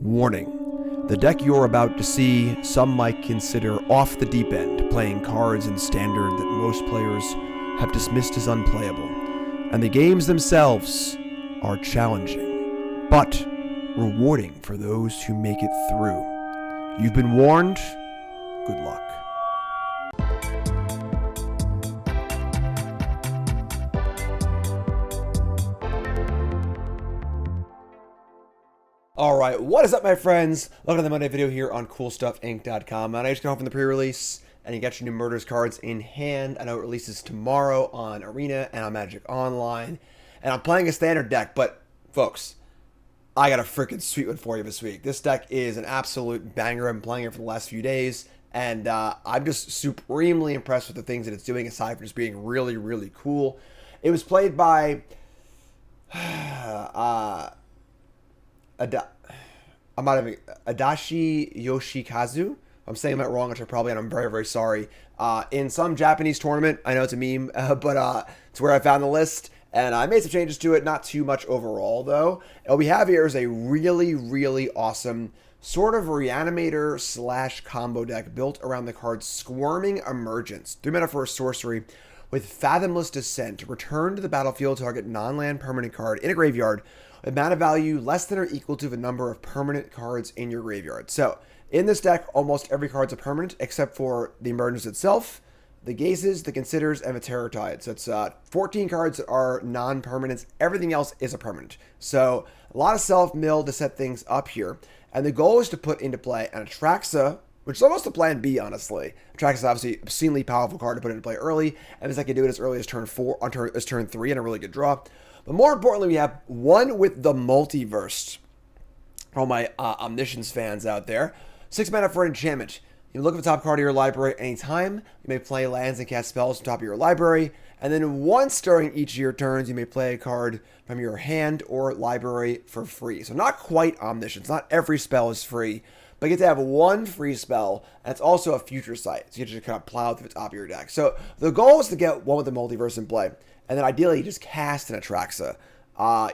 Warning. The deck you're about to see, some might consider off the deep end, playing cards in Standard that most players have dismissed as unplayable. And the games themselves are challenging, but rewarding for those who make it through. You've been warned. Good luck. Alright, what is up, my friends? Welcome to the Monday video here on CoolStuffInc.com. And I just got home from the pre-release, and you got your new Murders cards in hand. I know it releases tomorrow on Arena and on Magic Online. And I'm playing a Standard deck, but, folks, I got a freaking sweet one for you this week. This deck is an absolute banger. I've been playing it for the last few days, and I'm just supremely impressed with the things that it's doing, aside from just being really, really cool. It was played by Adashi Yoshikazu. I'm saying that wrong, which I probably am. I'm very, very sorry. In some Japanese tournament, I know it's a meme, but it's where I found the list, and I made some changes to it. Not too much overall, though. And what we have here is a really, really awesome sort of reanimator / combo deck built around the card Squirming Emergence. 3-mana for a sorcery with Fathomless Descent. Return to the battlefield, target non-land permanent card in a graveyard with mana value less than or equal to the number of permanent cards in your graveyard. So, in this deck, almost every card's a permanent, except for the Emergence itself, the Gazes, the Considers, and the Terror Tide. So it's 14 cards that are non-permanents. Everything else is a permanent. So, a lot of self-mill to set things up here. And the goal is to put into play an Atraxa, which is almost a plan B, honestly. Atraxa is obviously an obscenely powerful card to put into play early, and this I can do it as early as turn 4, on turn 3, and a really good draw. But more importantly, we have one with the Multiverse. For all my Omniscience fans out there. 6 mana for an enchantment. You look at the top card of your library anytime. You may play lands and cast spells from the top of your library. And then once during each of your turns, you may play a card from your hand or library for free. So not quite Omniscience. Not every spell is free. But you get to have one free spell, and it's also a future sight. So you get to kind of plow through the top of your deck. So the goal is to get one with the Multiverse in play. And then ideally, you just cast an Atraxa.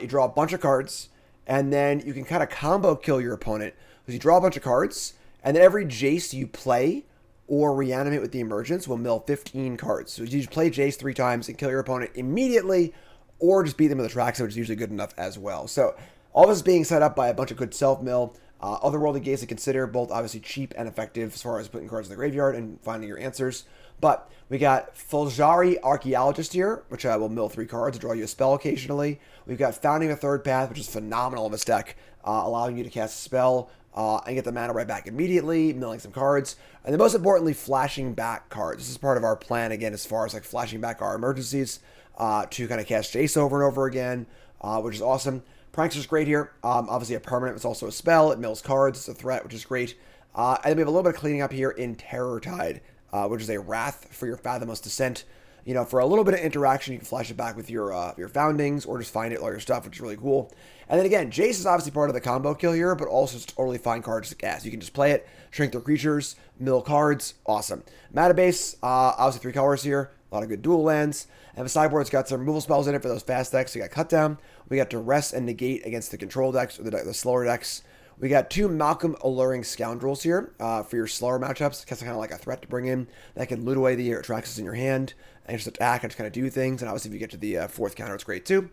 You draw a bunch of cards, and then you can kind of combo kill your opponent. Because you draw a bunch of cards, and then every Jace you play or reanimate with the Emergence will mill 15 cards. So you just play Jace 3 times and kill your opponent immediately, or just beat them with Atraxa, which is usually good enough as well. So all this is being set up by a bunch of good self-mill. Otherworldly Gaze to consider, both obviously cheap and effective as far as putting cards in the graveyard and finding your answers. But we got Fallaji Archaeologist here, which will mill 3 cards to draw you a spell occasionally. We've got Founding the Third Path, which is phenomenal in this deck, allowing you to cast a spell and get the mana right back immediately, milling some cards. And then most importantly, flashing back cards. This is part of our plan, again, as far as like flashing back our emergencies to kind of cast Jace over and over again, which is awesome. Prankster's great here. Obviously a permanent. It's also a spell. It mills cards. It's a threat, which is great. And then we have a little bit of cleaning up here in Terror Tide, which is a Wrath for your Fathomless Descent. You know, for a little bit of interaction, you can flash it back with your Foundings, or just find it all your stuff, which is really cool. And then again, Jace is obviously part of the combo kill here, but also it's totally fine cards to cast. You can just play it, shrink their creatures, mill cards. Awesome. Mana base, obviously 3 colors here. A lot of good dual lands. And the sideboard's got some removal spells in it for those fast decks. So you got Cut Down. We got Duress and Negate against the control decks, or the slower decks. We got 2 Malcolm Alluring Scoundrels here for your slower matchups. Kind of like a threat to bring in that can loot away the Atraxas in your hand and just attack and just kind of do things. And obviously, if you get to the 4th counter, it's great too.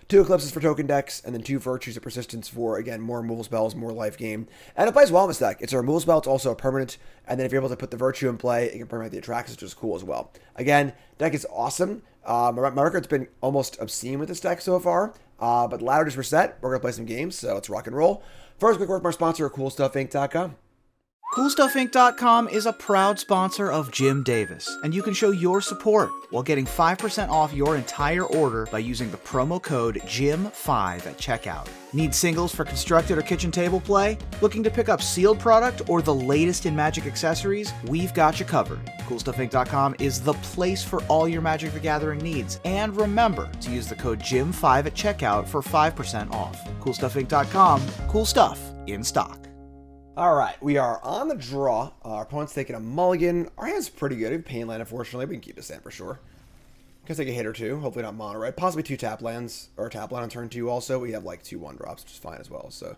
2 Eclipses for token decks, and then 2 Virtues of Persistence for, again, more removal spells, more life gain. And it plays well in this deck. It's a removal spell, it's also a permanent, and then if you're able to put the Virtue in play, it can permanent the Atraxas, which is cool as well. Again, deck is awesome. My record's been almost obscene with this deck so far, but the ladder just reset. We're going to play some games, so let's rock and roll. First, quick word from our sponsor, CoolStuffInc.com. CoolStuffInc.com is a proud sponsor of Jim Davis, and you can show your support while getting 5% off your entire order by using the promo code JIM5 at checkout. Need singles for constructed or kitchen table play? Looking to pick up sealed product or the latest in Magic accessories? We've got you covered. CoolStuffInc.com is the place for all your Magic the Gathering needs, and remember to use the code JIM5 at checkout for 5% off. CoolStuffInc.com, cool stuff in stock. All right, we are on the draw. Our opponent's taking a mulligan. Our hand's pretty good. We have Pain Land, unfortunately. We can keep this hand for sure. Can take a hit or 2. Hopefully not mono red. Possibly 2 tap lands, or a tap land on turn 2 also. We have like 2 1-drops, which is fine as well. So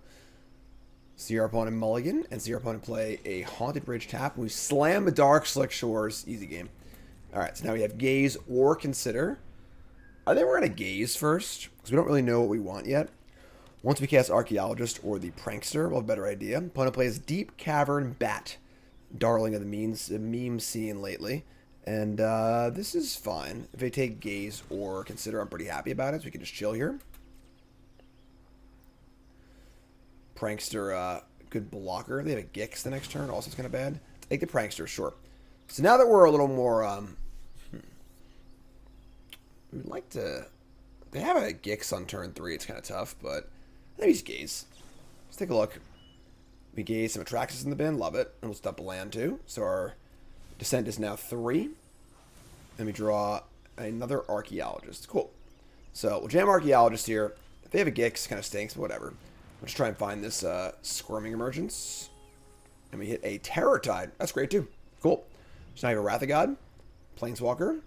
See our opponent mulligan, and see our opponent play a Haunted Bridge tap. We slam a Darkslick Shores. Easy game. Alright, so now we have Gaze or Consider. I think we're going to Gaze first, because we don't really know what we want yet. Once we cast Archaeologist or the Prankster, we'll have a better idea. Opponent plays Deep Cavern Bat. Darling of the meme scene lately. And this is fine. If they take Gaze or Consider, I'm pretty happy about it, so we can just chill here. Prankster, good blocker. They have a Gix the next turn, also it's kind of bad. Take the Prankster, sure. So now that we're a little more, we would like to, they have a Gix on turn 3, it's kind of tough, but I think we just Gaze. Let's take a look. We Gaze some Atraxas in the bin, love it. And we'll dump a land too. So our Descent is now 3. And we draw another Archaeologist. Cool. So we'll jam Archaeologist here. If they have a Gix, kind of stinks, but whatever. We'll just try and find this Squirming Emergence. And we hit a Terror Tide. That's great too. Cool. So now you have a Wrath of God, Planeswalker.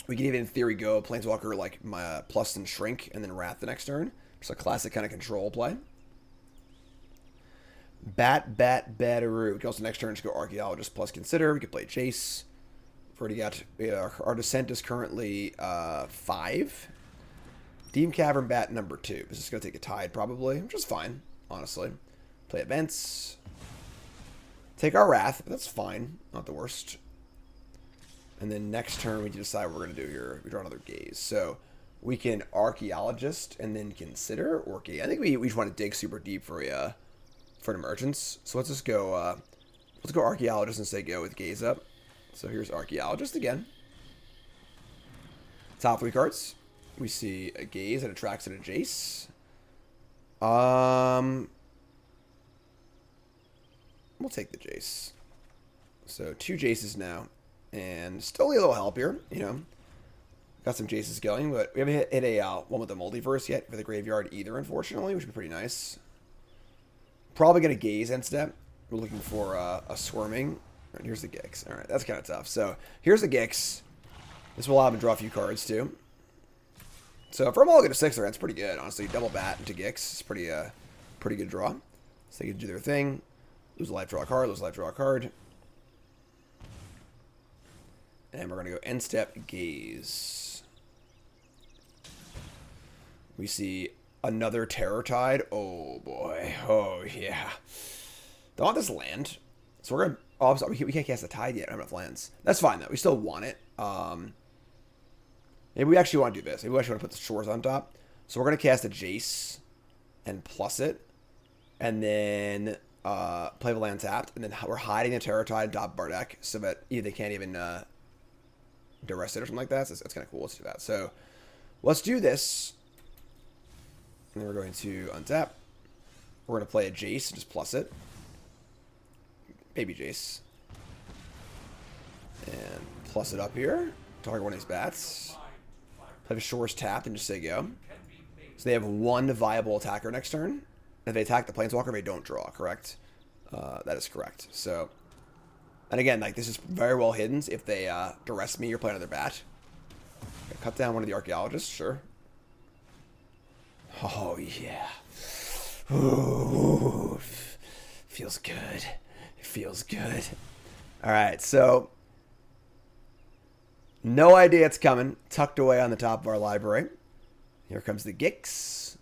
We can even in theory go Planeswalker like my plus and Shrink and then Wrath the next turn. Just a classic kind of control play. Bataroo. We can also next turn just go Archaeologist plus Consider. We could play Jace. We've already got our Descent is currently 5. Deep Cavern Bat number 2. This is going to take a Tide probably, which is fine, honestly. Play Events. Take our Wrath. That's fine. Not the worst. And then next turn we can decide what we're going to do here. We draw another Gaze. So we can Archaeologist and then Consider or Gaze. I think we just want to dig super deep for an Emergence. So let's just go Archaeologist and say go with Gaze up. So here's Archaeologist again. Top 3 cards. We see a Gaze and a Atraxa and a Jace. We'll take the Jace. So 2 Jaces now. And still a little help here, you know. Got some Jaces going, but we haven't hit a one with the Multiverse yet for the graveyard either, unfortunately, which would be pretty nice. Probably going to Gaze end step. We're looking for a Squirming. And here's the Gix. All right, that's kind of tough. So here's the Gix. This will allow him to draw a few cards too. So for a mulligan to 6, that's pretty good, honestly. Double bat into Gix is pretty good draw. So they can do their thing. Lose a life, draw a card. Lose a life, draw a card. And we're going to go end step, Gaze. We see another Terror Tide. Oh, boy. Oh, yeah. Don't want this land. So we're going to... Oh, I'm sorry. We can't cast a Tide yet. I don't have enough lands. That's fine, though. We still want it. Maybe we actually want to do this. Maybe we actually want to put the Shores on top. So we're going to cast a Jace and plus it. And then play the land tapped. And then we're hiding the Terror Tide on top of our deck so that either they can't even... Duress it or something like that. So that's kind of cool. Let's do that. So let's do this. And then we're going to untap. We're going to play a Jace and just plus it. Baby Jace. And plus it up here. Target one of these bats. Play the Shores tapped and just say go. So they have one viable attacker next turn. If they attack the Planeswalker, they don't draw, correct? That is correct. So... And again, like, this is very well hidden. If they Duress me or play another bat. Cut down one of the Archaeologists, sure. Oh, yeah. Ooh, feels good. It feels good. Alright, so... No idea it's coming. Tucked away on the top of our library. Here comes the Gix.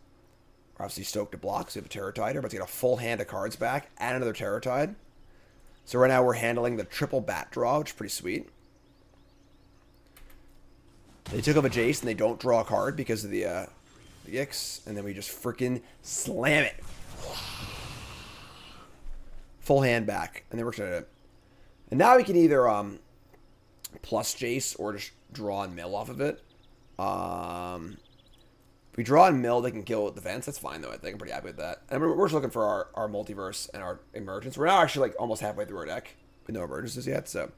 We're obviously stoked to block, so we have a Terror Tide. Everybody's got a full hand of cards back. And another Terror Tide. So right now we're handling the triple bat draw, which is pretty sweet. They took off a Jace and they don't draw a card because of the Gix. And then we just freaking slam it. Full hand back. And then we're going to... And now we can either plus Jace or just draw and mill off of it. If we draw and mill, they can kill with defense. That's fine, though. I think I'm pretty happy with that. And we're just looking for our Multiverse and our Emergence. We're now actually like almost halfway through our deck with no Emergences yet, so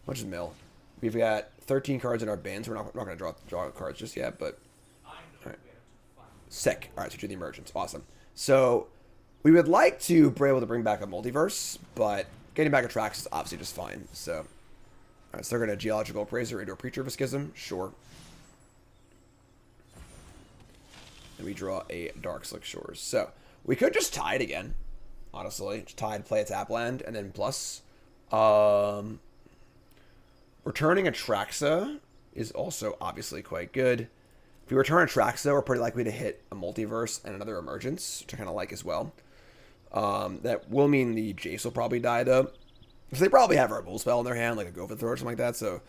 we'll just mill. We've got 13 cards in our bins. We're not going to draw cards just yet, but... All right. Sick. All right, so do the Emergence. Awesome. So we would like to be able to bring back a Multiverse, but getting back Atraxa is obviously just fine. So, all right, so they're going to Geological Appraiser into a Preacher of a Schism. Sure. And we draw a Darkslick Shores. So we could just tie it again. honestly. Just Tide, play a tap land, and then plus. Returning Atraxa is also obviously quite good. If we return Atraxa, we're pretty likely to hit a Multiverse and another Emergence, which I kind of like as well. That will mean the Jace will probably die, though. Because they probably have a Bull Spell in their hand, like a Go for the Throat or something like that. So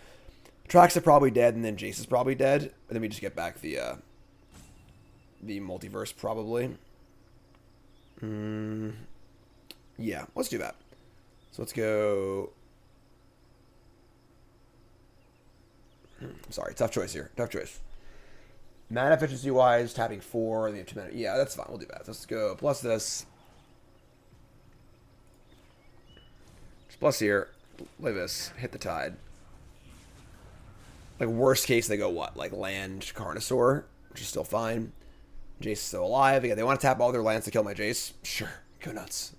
Atraxa probably dead, and then Jace is probably dead. And then we just get back the Multiverse, probably. Yeah, let's do that. So let's go... Sorry, tough choice here. Tough choice. Mana efficiency-wise, tapping 4, and then 2 mana. Yeah, that's fine. We'll do that. Let's go plus this. Just plus here. Play this. Hit the Tide. Like, worst case, they go what? Like, land Carnosaur, which is still fine. Jace is still alive. Again, they want to tap all their lands to kill my Jace. Sure. Go nuts.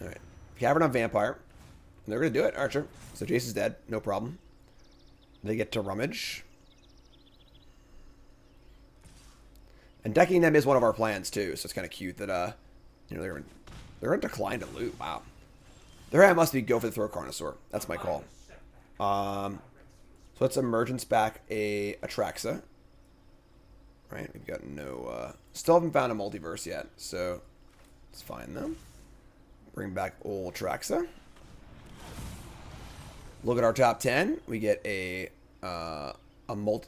Alright. Cavern on Vampire. They're going to do it, Archer. So Jace is dead. No problem. They get to Rummage. And decking them is one of our plans, too. So it's kind of cute that, you know, they're going to decline to loot. Wow. Their hand must be go for the Throat Carnosaur. That's my call. So let's Emergence back a Atraxa. Right, we've got no... still haven't found a Multiverse yet, so let's find them. Bring back old Atraxa. Look at our top 10. We get a multi...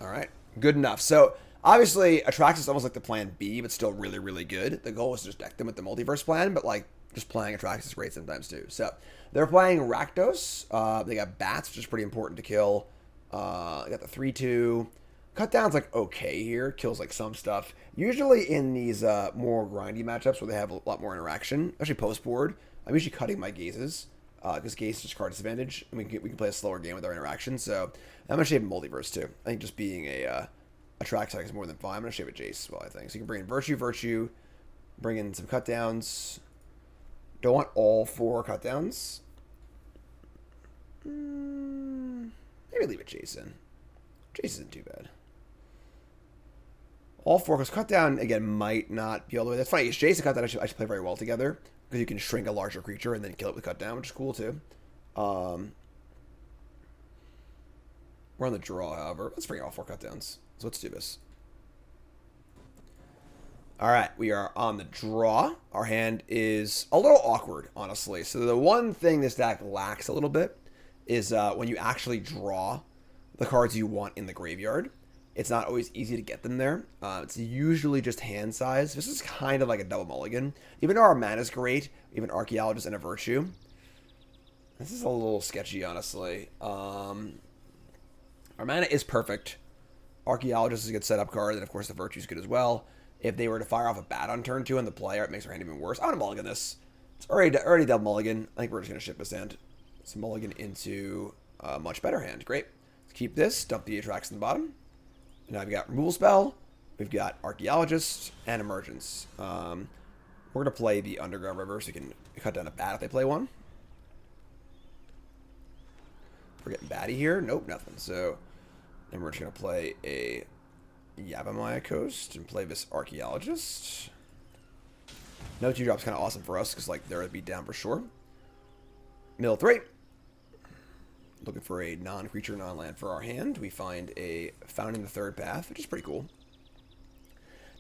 Alright, good enough. So, obviously, Atraxa is almost like the plan B, but still really, really good. The goal is to just deck them with the Multiverse plan, but, like, just playing Atraxa is great sometimes, too. So, they're playing Rakdos. They got Bats, which is pretty important to kill. They got the 3-2. Cut down's like okay here. Kills like some stuff. Usually in these more grindy matchups where they have a lot more interaction, especially post board, I'm usually cutting my Gazes because Gaze just card disadvantage, and we can play a slower game with our interaction. So I'm gonna shave Multiverse too. I think just being a Atraxa is more than fine. I'm gonna shave a Jace as well. I think so. You can bring in Virtue, bring in some cut downs. Don't want all 4 cut downs. Maybe leave a Jace in. Jace isn't too bad. All 4, because cut down, again, might not be all the way. That's funny. Jace and cut down actually play very well together, because you can shrink a larger creature and then kill it with cut down, which is cool, too. We're on the draw, however. Let's bring all 4 cut downs. So let's do this. Alright, we are on the draw. Our hand is a little awkward, honestly. So the one thing this deck lacks a little bit is when you actually draw the cards you want in the graveyard. It's not always easy to get them there. It's usually just hand size. This is kind of like a double mulligan. Even though our mana is great, even Archaeologist and a Virtue. This is a little sketchy, honestly. Our mana is perfect. Archaeologist is a good setup card, and of course the Virtue is good as well. If they were to fire off a Bat on turn 2 and the player, it makes our hand even worse. I want to mulligan this. It's already double mulligan. I think we're just going to ship this hand. So mulligan into a much better hand. Great. Let's keep this. Dump the Atraxa in the bottom. Now we've got Removal Spell, we've got Archaeologist, and Emergence. We're going to play the Underground River so we can cut down a Bat if they play one. We're getting Batty here. Nope, nothing. So then we're just going to play a Yavimaya Coast and play this Archaeologist. No 2-drop's kind of awesome for us because like they're a beat down for sure. Middle 3. Looking for a non-creature, non-land for our hand. We find a Founding the Third Path, which is pretty cool.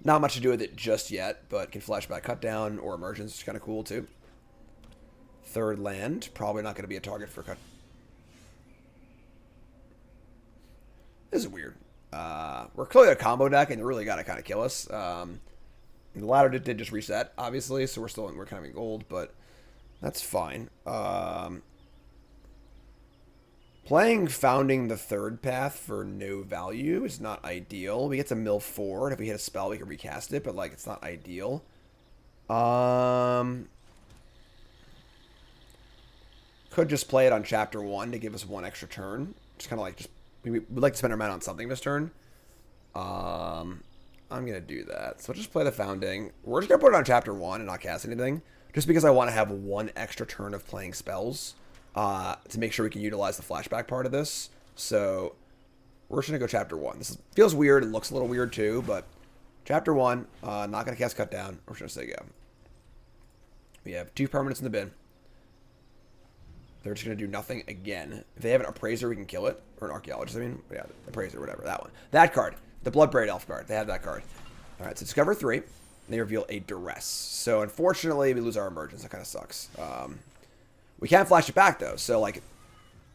Not much to do with it just yet, but can flashback cut down or Emergence, which is kind of cool too. Third land, probably not going to be a target for cut. This is weird. We're clearly a combo deck, and they really got to kind of kill us. The ladder did just reset, obviously, so we're kind of in gold, but that's fine. Playing Founding the Third Path for no value is not ideal. We get to mill 4, and if we hit a spell, we can recast it, but, like, it's not ideal. Could just play it on Chapter 1 to give us 1 extra turn. Just kind of like, we'd like to spend our mana on something this turn. I'm going to do that. So just play the Founding. We're just going to put it on Chapter 1 and not cast anything, just because I want to have 1 extra turn of playing spells. To make sure we can utilize the flashback part of this. So we're just going to go Chapter 1. This feels weird and looks a little weird too, but Chapter 1, not going to cast Cut Down. We're just going to say go. We have 2 permanents in the bin. They're just going to do nothing again. If they have an Appraiser, we can kill it. Or an Archaeologist, I mean. Yeah, Appraiser, whatever. That one. That card. The Bloodbraid Elf card. They have that card. Alright, so discover 3. They reveal a Duress. So, unfortunately, we lose our Emergence. That kind of sucks. We can't flash it back, though. So, like,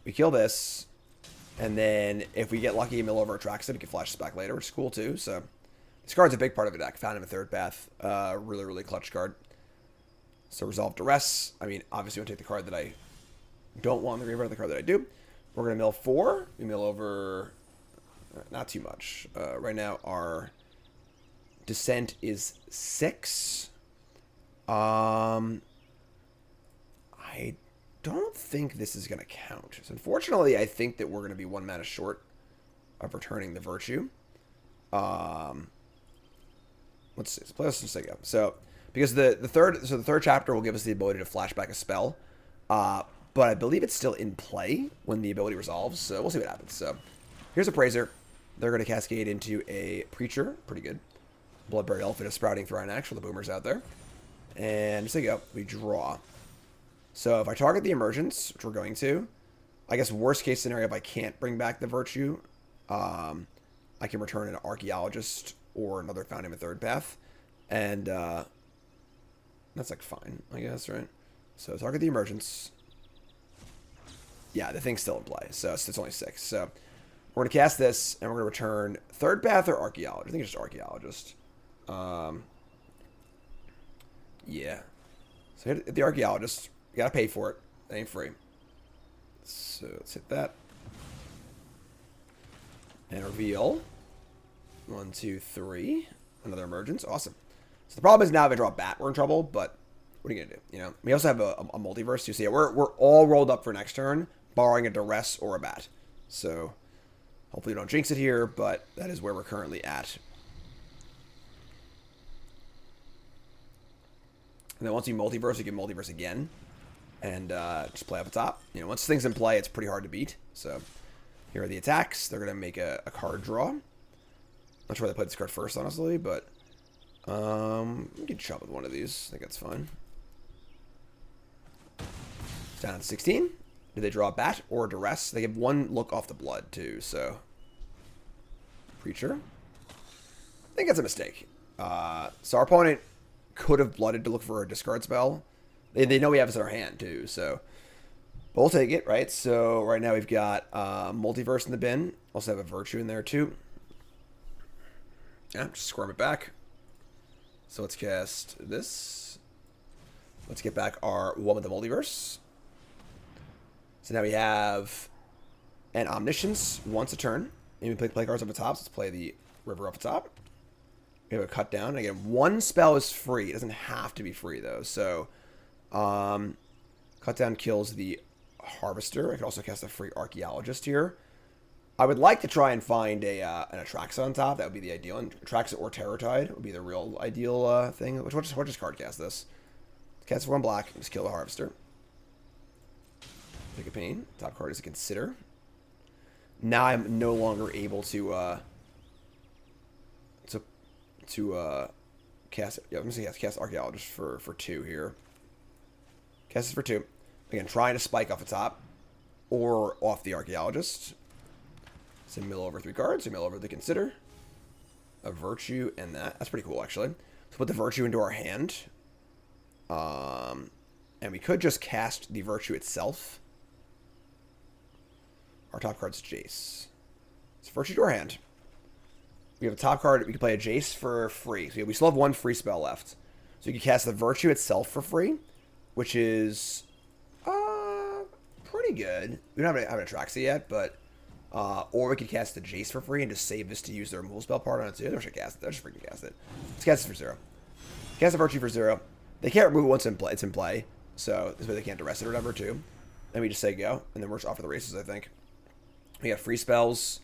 we kill this. And then, if we get lucky and mill over Atraxa, we can flash this back later, which is cool, too. So, this card's a big part of the deck. Found him in 3rd path. Really, really clutch card. So, resolve Duress. I mean, obviously, we'll take the card that I don't want in the graveyard, the card that I do. We're going to mill 4. We mill over... not too much. Right now, our Descent is 6. I don't think this is going to count. So unfortunately, I think that we're going to be 1 mana short of returning the Virtue. Let's see. Let's just say go. So because the third chapter will give us the ability to flash back a spell, but I believe it's still in play when the ability resolves. So we'll see what happens. So here's Appraiser. They're going to cascade into a Preacher. Pretty good. Bloodbraid Elf and a Sprouting Thrynax for the boomers out there. And just like go. We draw. So if I target the Emergence, which we're going to, I guess worst case scenario, if I can't bring back the Virtue, I can return an Archaeologist or another Found Him in 3rd path. And that's like fine, I guess, right? So target the Emergence. Yeah, the thing's still in play. So it's only 6. So we're going to cast this, and we're going to return 3rd path or Archaeologist. I think it's just Archaeologist. Yeah. So hit the Archaeologist. You got to pay for it. It ain't free. So let's hit that. And reveal. 1, 2, 3. Another Emergence. Awesome. So the problem is now if I draw a Bat, we're in trouble, but what are you going to do? You know, we also have a Multiverse. So you see, we're all rolled up for next turn, barring a Duress or a Bat. So hopefully we don't jinx it here, but that is where we're currently at. And then once you Multiverse, you can Multiverse again. And just play off the top. You know, once things in play, it's pretty hard to beat. So here are the attacks. They're going to make a card draw. Not sure why they played this card first, honestly, but we can chop with one of these. I think that's fine. It's down to 16. Do they draw a Bat or a Duress? They get 1 look off the blood, too, so... Preacher. I think that's a mistake. So our opponent could have blooded to look for a discard spell. They know we have this in our hand, too, so... But we'll take it, right? So right now we've got Multiverse in the bin. Also have a Virtue in there, too. Yeah, just squirm it back. So let's cast this. Let's get back our one with the Multiverse. So now we have an Omniscience once a turn. And we play cards up the top. So let's play the River up the top. We have a Cut Down. Again, 1 spell is free. It doesn't have to be free, though. So, Cut Down kills the Harvester. I could also cast a free Archaeologist here. I would like to try and find an Atraxa on top. That would be the ideal. And Atraxa or Terrortide would be the real ideal thing. We'll just card cast this. Cast for 1 black. And just kill the Harvester. Take a pain. Top card is a Consider. Now I'm no longer able to cast. Yeah, I'm just gonna cast Archaeologist for 2 here. Cast this for 2. Again, trying to spike off the top or off the Archaeologist. So mill over 3 cards. So mill over the Consider, a Virtue, and that. That's pretty cool, actually. So put the Virtue into our hand. And we could just cast the Virtue itself. Our top card's Jace. It's Virtue to our hand. We have a top card. We can play a Jace for free. So we still have 1 free spell left. So you can cast the Virtue itself for free, which is pretty good. We don't have an Atraxa yet, but or we could cast the Jace for free and just save this to use their removal spell part on it too. I should cast it. I just freaking cast it. Let's cast it for 0. Cast the Virtue for 0. They can't remove it once it's in play, so this way they can't Duress it or whatever too. Then we just say go, and then we're just off for the races, I think. We got free spells.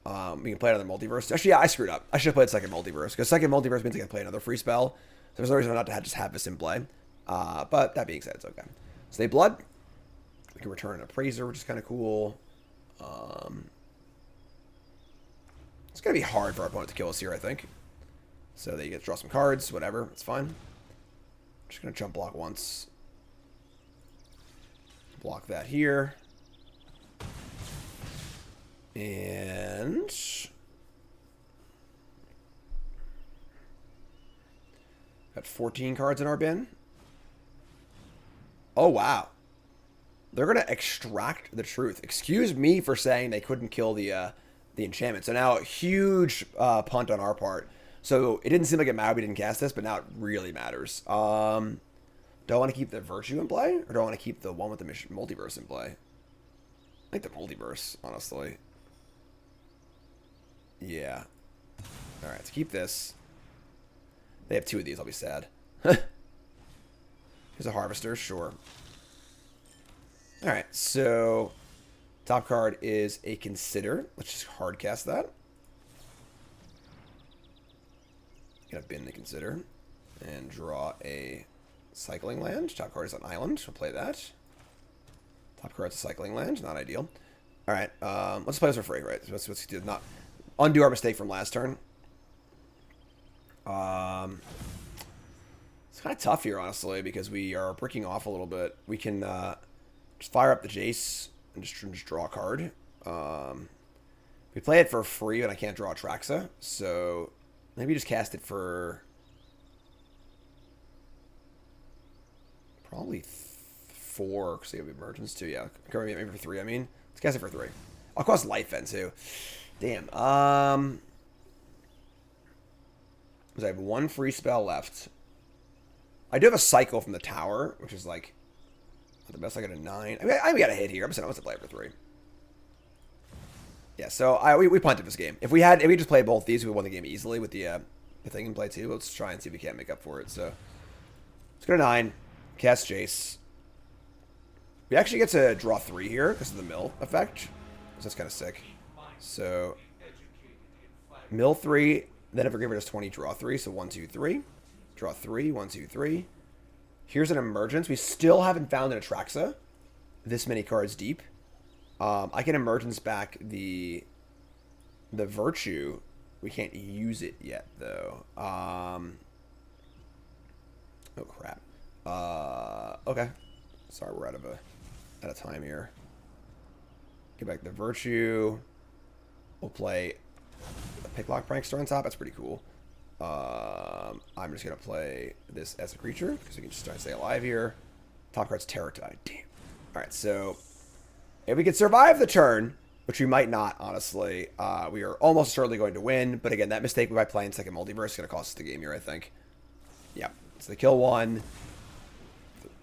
We can play another Multiverse. Actually, yeah, I screwed up. I should have played second Multiverse, because second Multiverse means I can play another free spell. So there's no reason not to just have this in play. But that being said, it's okay. So they blood. We can return an Appraiser, which is kind of cool. It's going to be hard for our opponent to kill us here, I think. So they get to draw some cards, whatever. It's fine. Just going to jump block once. Block that here. And got 14 cards in our bin. Oh, wow. They're going to extract the truth. Excuse me for saying they couldn't kill the enchantment. So now a huge punt on our part. So it didn't seem like it mattered we didn't cast this, but now it really matters. Do I want to keep the Virtue in play? Or do I want to keep the one with the Multiverse in play? I think the Multiverse, honestly. Yeah. Alright, let's keep this. They have 2 of these, I'll be sad. Here's a Harvester, sure. Alright, so top card is a Consider. Let's just hard cast that. Gonna bin the Consider. And draw a Cycling Land. Top card is an Island. We'll play that. Top card's a Cycling Land. Not ideal. Alright, let's play this for free, right? Let's do not undo our mistake from last turn. It's kind of tough here, honestly, because we are bricking off a little bit. We can just fire up the Jace and just draw a card. We play it for free, and I can't draw Atraxa, so maybe just cast it for probably 4, because you have Emergence too. Yeah, maybe for 3. I mean, let's cast it for 3. I'll cost Life then too. Damn. I have 1 free spell left. I do have a Cycle from the Tower, which is like not the best. I got a 9. I mean, I got a hit here. I'm saying I want to play it for 3. Yeah, so we punted this game. If we just played both these, we won the game easily with the thing in play too. Let's try and see if we can't make up for it. So let's go to 9. Cast Jace. We actually get to draw 3 here because of the mill effect. So that's kind of sick. So mill 3. Then if we're giving us 20, draw 3. So 1, 2, 3. Draw 3. 1, 2, 3. Here's an Emergence. We still haven't found an Atraxa this many cards deep. I can Emergence back the Virtue. We can't use it yet, though. Oh, crap. Okay. Sorry, we're out of time here. Get back the Virtue. We'll play the Picklock Prankster on top. That's pretty cool. I'm just going to play this as a creature, because we can just try to stay alive here. Top card's Terror Tide. Damn. Alright, so if we can survive the turn, which we might not, honestly, we are almost certainly going to win. But again, that mistake by playing second Multiverse is going to cost us the game here, I think. Yeah. So they kill 1,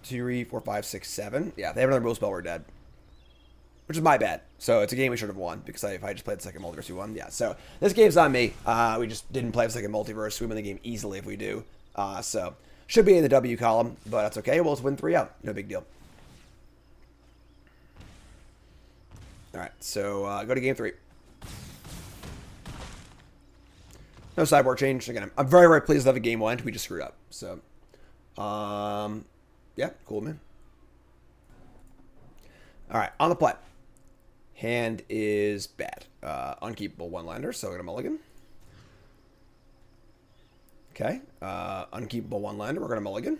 2, 3, 4, 5, 6, 7. Yeah, if they have another rule spell, we're dead. Which is my bad. So it's a game we should have won, because if I just played the second Multiverse, we won. Yeah, so this game's on me. We just didn't play the second Multiverse. We win the game easily if we do. So should be in the W column, but that's okay. We'll just win 3 out. No big deal. Alright, so go to game 3. No sideboard change. Again, I'm very, very pleased that the game went. We just screwed up. So, yeah, cool, man. Alright, on the play. Hand is bad. Unkeepable one-lander, so I'm going to mulligan. Okay. Unkeepable one-lander, we're going to mulligan.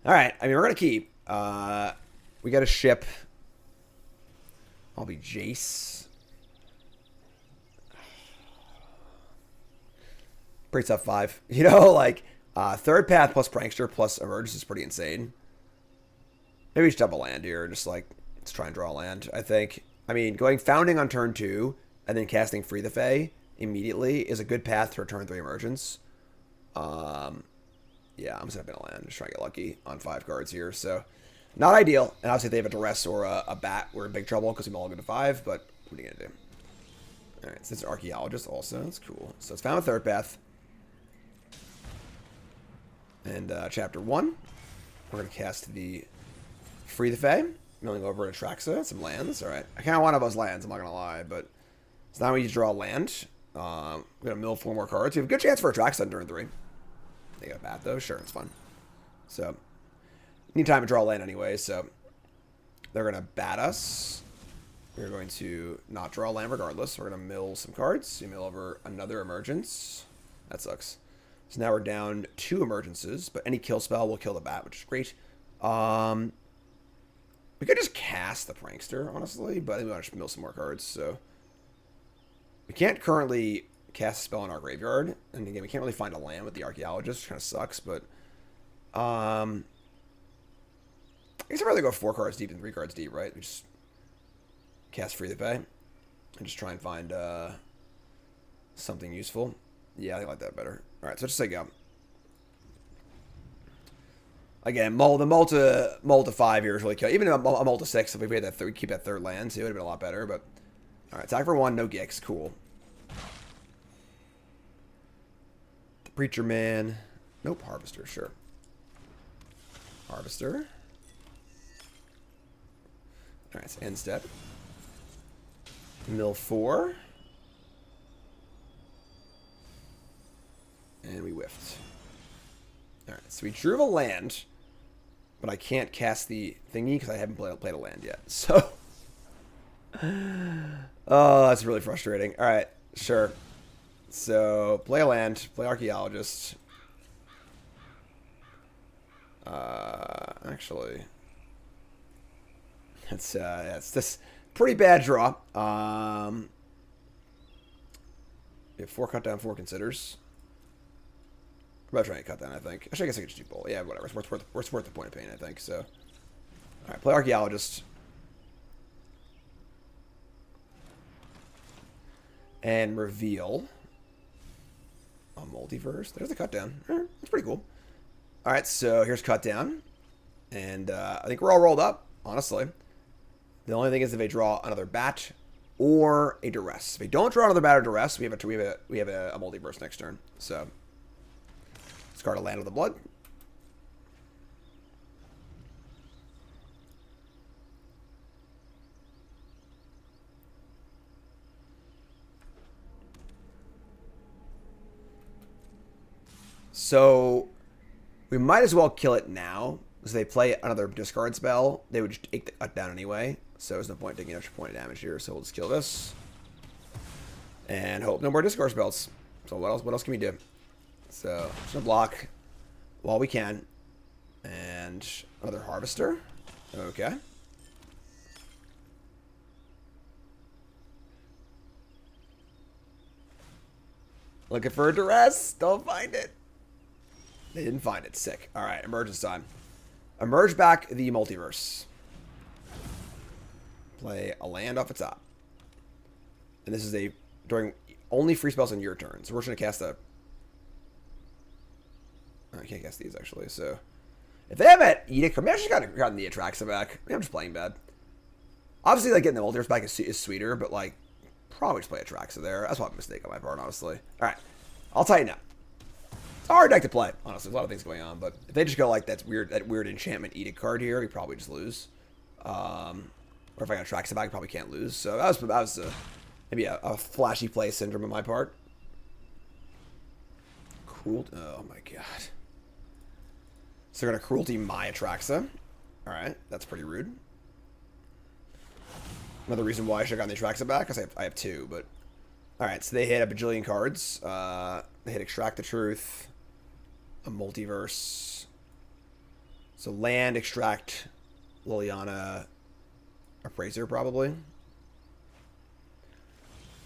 Alright, I mean, we're going to keep. We got a ship. I'll be Jace. Pretty tough 5. You know, like, third path plus Prankster plus Emergence is pretty insane. Maybe we should double land here. Just, like, let's try and draw a land, I think. I mean, going Founding on turn 2 and then casting Free the Fae immediately is a good path to a turn 3 Emergence. Yeah, I'm just going to bin a land. Just trying to get lucky on 5 cards here, so... Not ideal, and obviously if they have a Duress or a Bat, we're in big trouble because we mulligan to 5, but what are you going to do? Alright, so it's Archaeologist also, that's cool. So it's found a third path. And Chapter 1, we're going to cast the Free the Fae, milling over to Atraxa, some lands, alright. I kind of want those lands, I'm not going to lie, but... So now we need to draw a land. We're going to mill 4 more cards. We have a good chance for Atraxa on turn 3. They got a Bat though, sure, it's fun. So... Need time to draw land anyway, so they're going to bat us. we're going to not draw a land regardless. We're going to mill some cards. We mill over another Emergence. That sucks. So now we're down 2 Emergences, but any kill spell will kill the bat, which is great. We could just cast the Prankster, honestly, but I think we want to mill some more cards, so... We can't currently cast a spell in our graveyard, and again, we can't really find a land with the Archaeologist, which kind of sucks, but... I guess I'd rather go 4 cards deep than 3 cards deep, right? We just cast Free the Pay, and just try and find something useful. Yeah, I think I like that better. Alright, so let's just say go. Again, the mull to 5 here is really cool. Even a mull to 6, if we had that keep that 3rd land, so it would have been a lot better. But alright, attack for 1, no Gix, cool. The Preacher Man, nope, Harvester, sure. Harvester. Alright, so end step. Mill 4. And we whiffed. Alright, so we drew a land, but I can't cast the thingy because I haven't played a land yet. So, oh, that's really frustrating. Alright, sure. So, play a land, play Archaeologist. Actually, it's this pretty bad draw. We have 4 cut down, 4 considers. I'm about trying to cut down, I think. Actually, I guess I could just do both. Yeah, whatever. It's worth the point of pain, I think. So, alright, play Archaeologist. And reveal a Multiverse. There's the cut down. That's pretty cool. Alright, so here's cut down. And I think we're all rolled up, honestly. The only thing is if they draw another bat or a Duress. If they don't draw another bat or Duress, we have a Multiverse next turn. So, discard a land of the blood. So, we might as well kill it now. Because if they play another discard spell, they would just take the cut down anyway. So there's no point taking an extra point of damage here. So we'll just kill this. And hope no more discard spells. So what else can we do? So just gonna block while we can. And another Harvester. Okay. Looking for a Duress. Don't find it. They didn't find it. Sick. Alright, emergence time. Emerge back the Multiverse. Play a land off the top. And this is during only free spells on your turn. So we're just going to cast a... Oh, I can't cast these, actually. So, if they have an Edict, maybe I should have gotten the Atraxa back. Maybe I'm just playing bad. Obviously, like, getting the Multiverse back is sweeter, but, like, probably just play Atraxa there. That's probably a mistake on my part, honestly. Alright. I'll tighten up. It's a hard deck to play, honestly. There's a lot of things going on, but if they just go like that weird enchantment Edict card here, we probably just lose. Or if I got Atraxa back, I probably can't lose. So that was maybe a flashy play syndrome on my part. Cool. Oh my god. So they're gonna cruelty my Atraxa. All right, that's pretty rude. Another reason why I should have gotten the Atraxa back because I have 2, but all right. So they hit a bajillion cards. They hit Extract the Truth. A Multiverse. So land, extract, Liliana, Appraiser probably.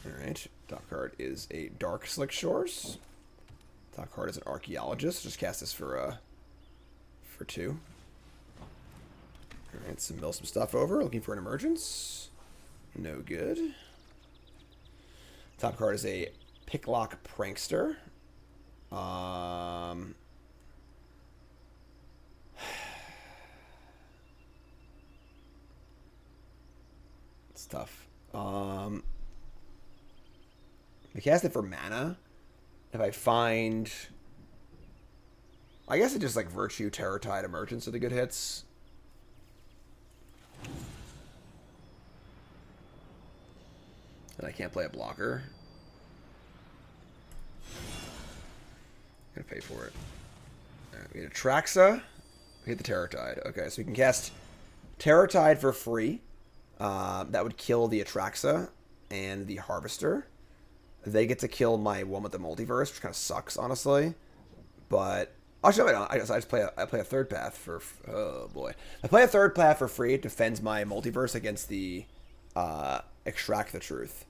Alright. Top card is a Darkslick Shores. Top card is an Archaeologist. Just cast this for 2. Alright, so mill some stuff over. Looking for an Emergence. No good. Top card is a Picklock Prankster. It's tough. I cast it for mana. If I find... I guess it just like Virtue, Terror Tide, Emergence are the good hits. And I can't play a blocker. Gonna pay for it. Alright, we get Atraxa. We hit the Terror Tide. Okay, so we can cast Terror Tide for free. That would kill the Atraxa and the Harvester. They get to kill my one with the Multiverse, which kind of sucks, honestly. But actually, no, I guess I just play a third path for. Oh boy, I play a third path for free. It defends my Multiverse against the Extract the Truth.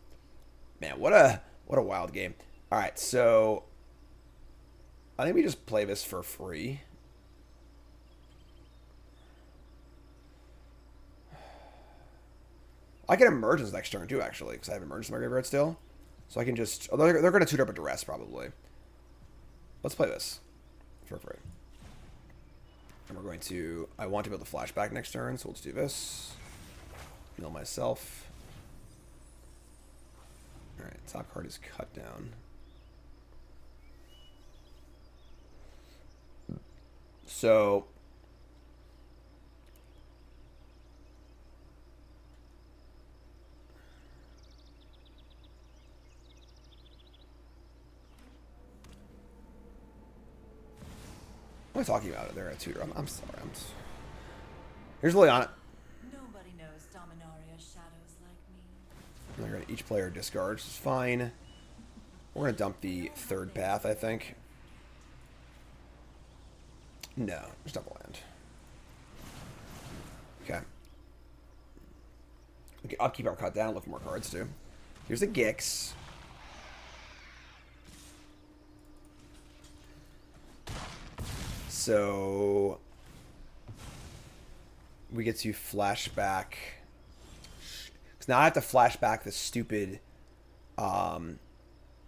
Man, what a wild game. All right, so I think we just play this for free. I can Emergence next turn too, actually, because I have Emergence in my graveyard still. So I can just... Oh, they're going to tutor up a Duress, probably. Let's play this for free. And we're going to... I want to be able to flashback next turn, so let's do this. Mill myself. Alright, top card is cut down. So... What am I talking about? They're a tutor. I'm sorry. Here's Lyanna. Nobody knows Dominaria's shadows like me. We're gonna each player discards. It's fine. We're gonna dump the third path, I think. No, just double land. Okay. Okay, I'll keep our cut down. Look for more cards too. Here's the Gix. So we get to flashback. Because now I have to flashback the stupid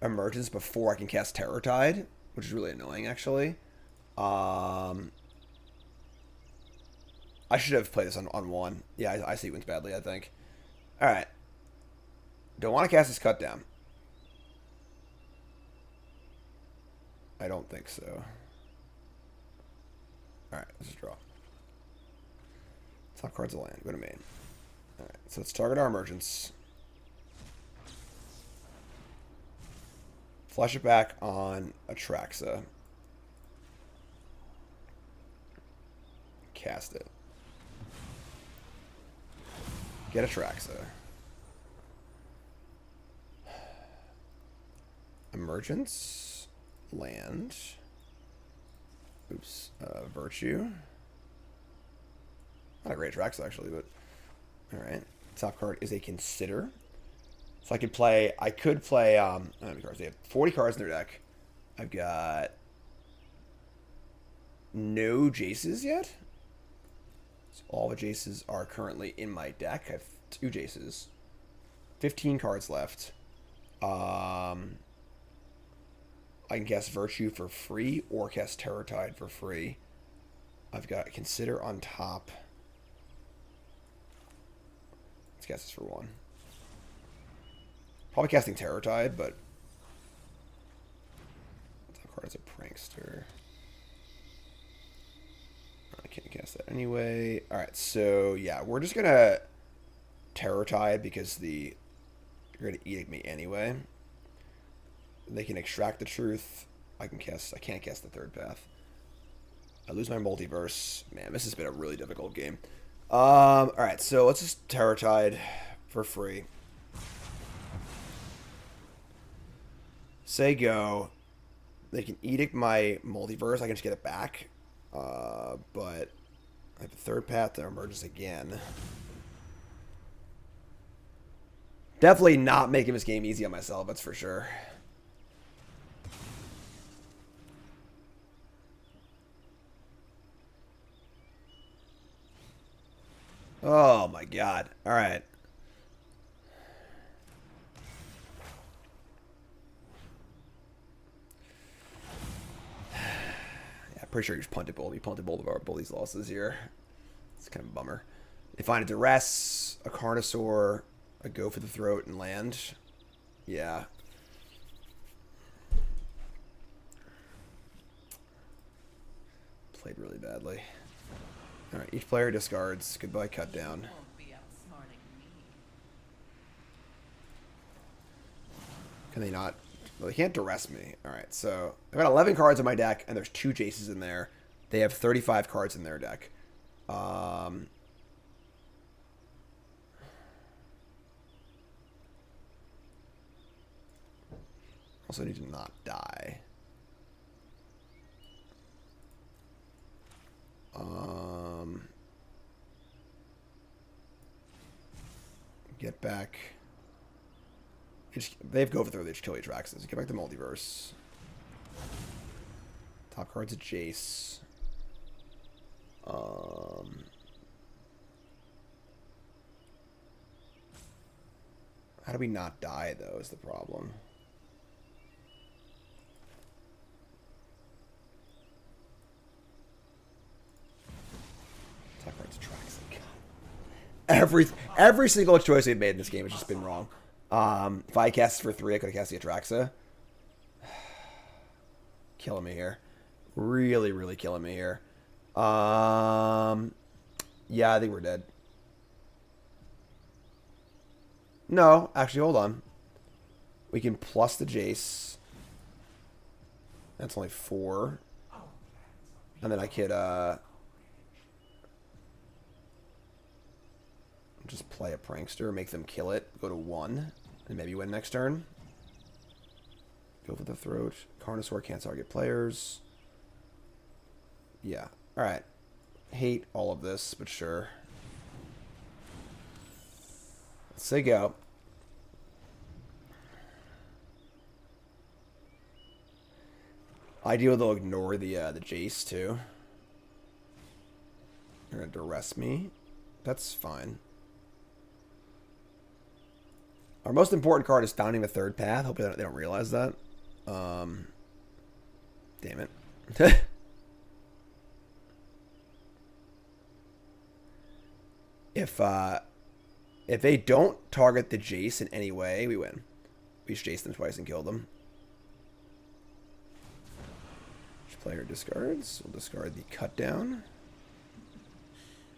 Emergence before I can cast Terror Tide, which is really annoying, actually. I should have played this on one. Yeah, I sequenced badly, I think. Alright. Don't want to cast this cut down. I don't think so. Alright, let's just draw. Top card's a land. Go to main. Alright, so let's target our Emergence. Flash it back on Atraxa. Cast it. Get Atraxa. Emergence. Land. Oops. Virtue. Not a great Atraxa, actually, but... Alright. Top card is a Consider. So I could play... I could play... how many cards? They have 40 cards in their deck. I've got... no Jaces yet. So all the Jaces are currently in my deck. I have 2 Jaces. 15 cards left. I can cast Virtue for free or cast Terror Tide for free. I've got Consider on top. Let's cast this for 1. Probably casting Terror Tide, but top card is a Prankster. I can't cast that anyway. Alright, so yeah, we're just gonna Terror Tide because you're gonna edict me anyway. They can Extract the Truth. I can't cast the third path. I lose my Multiverse. Man, this has been a really difficult game. Alright, so let's just Terror Tide for free. Say go. They can edict my Multiverse. I can just get it back. But I have a third path to Emergence again. Definitely not making this game easy on myself, that's for sure. Oh my god. Alright. Yeah, pretty sure you just punted both. You punted both of these losses here. It's kind of a bummer. They find a Duress, a Carnosaur, a Go for the Throat, and land. Yeah. Played really badly. Alright, each player discards. Goodbye, cut down. Can they not? Well, they can't Duress me. Alright, so I've got 11 cards in my deck, and there's 2 Jaces in there. They have 35 cards in their deck. Also need to not die. Get back. They have go for the they just kill Atraxas. Get back to Multiverse. Top card's a Jace. How do we not die, though, is the problem. Top card's Atraxa. Every single choice we've made in this game has just been wrong. If I cast for 3, I could have cast the Atraxa. Killing me here. Really, really killing me here. Yeah, I think we're dead. No, actually, hold on. We can plus the Jace. That's only 4. And then I could, just play a Prankster, make them kill it, go to 1, and maybe win next turn. Go for the throat. Carnosaur can't target players. Yeah. Alright. Hate all of this, but sure. Let's say go. Ideal they'll ignore the Jace too. They're gonna Duress me. That's fine. Our most important card is Founding the Third Path. Hopefully they don't realize that. Damn it. If they don't target the Jace in any way, we win. We just Jace them twice and kill them. Each player discards. We'll discard the Cut Down.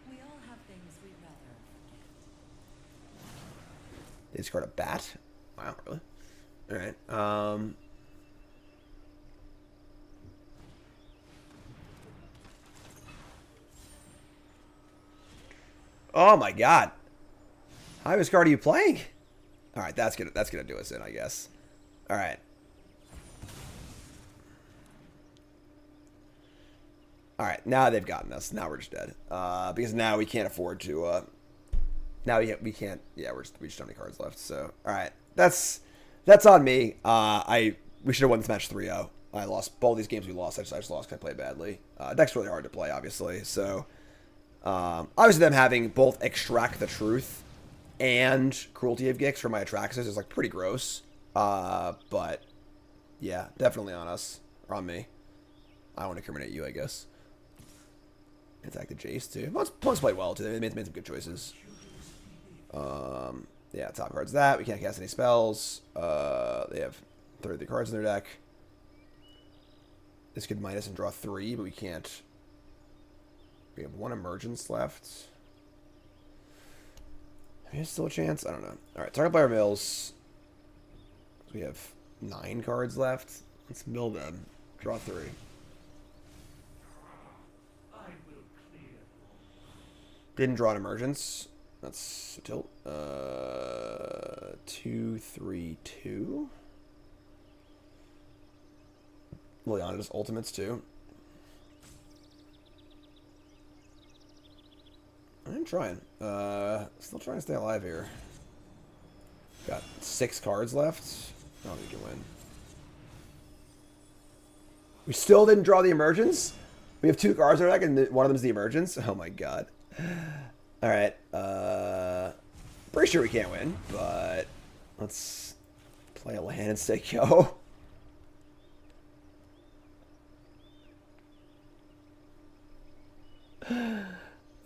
We all have things we'd rather forget. They discard a Bat. Wow, really? Alright. Oh my god. How much card are you playing? Alright, that's gonna do us in, I guess. Alright. Alright, now they've gotten us. Now we're just dead. Because now we can't afford to now we can't, yeah, we just don't have any cards left, so alright. That's on me. We should have won this match 3-0. I lost both these games we lost. I just lost because I played badly. Deck's really hard to play, obviously, so obviously them having both Extract the Truth and Cruelty of Gix for my Atraxas is like pretty gross. But yeah, definitely on us. Or on me. I want to incriminate you, I guess. Attack the Jace too. Plus played well too. They made some good choices. Yeah, top card's that. We can't cast any spells. They have 33 cards in their deck. This could minus and draw 3, but we can't. We have 1 Emergence left. Maybe still a chance? I don't know. Alright, target player mills. We have 9 cards left. Let's mill them. Draw 3. Didn't draw an Emergence. That's a tilt. 2, 3, 2. Lyanna's ultimates too. I'm trying. Still trying to stay alive here. Got 6 cards left. I don't think we can win. We still didn't draw the Emergence? We have 2 cards in our deck and one of them is the Emergence? Oh my god. Alright. Pretty sure we can't win, but let's play a land and say go.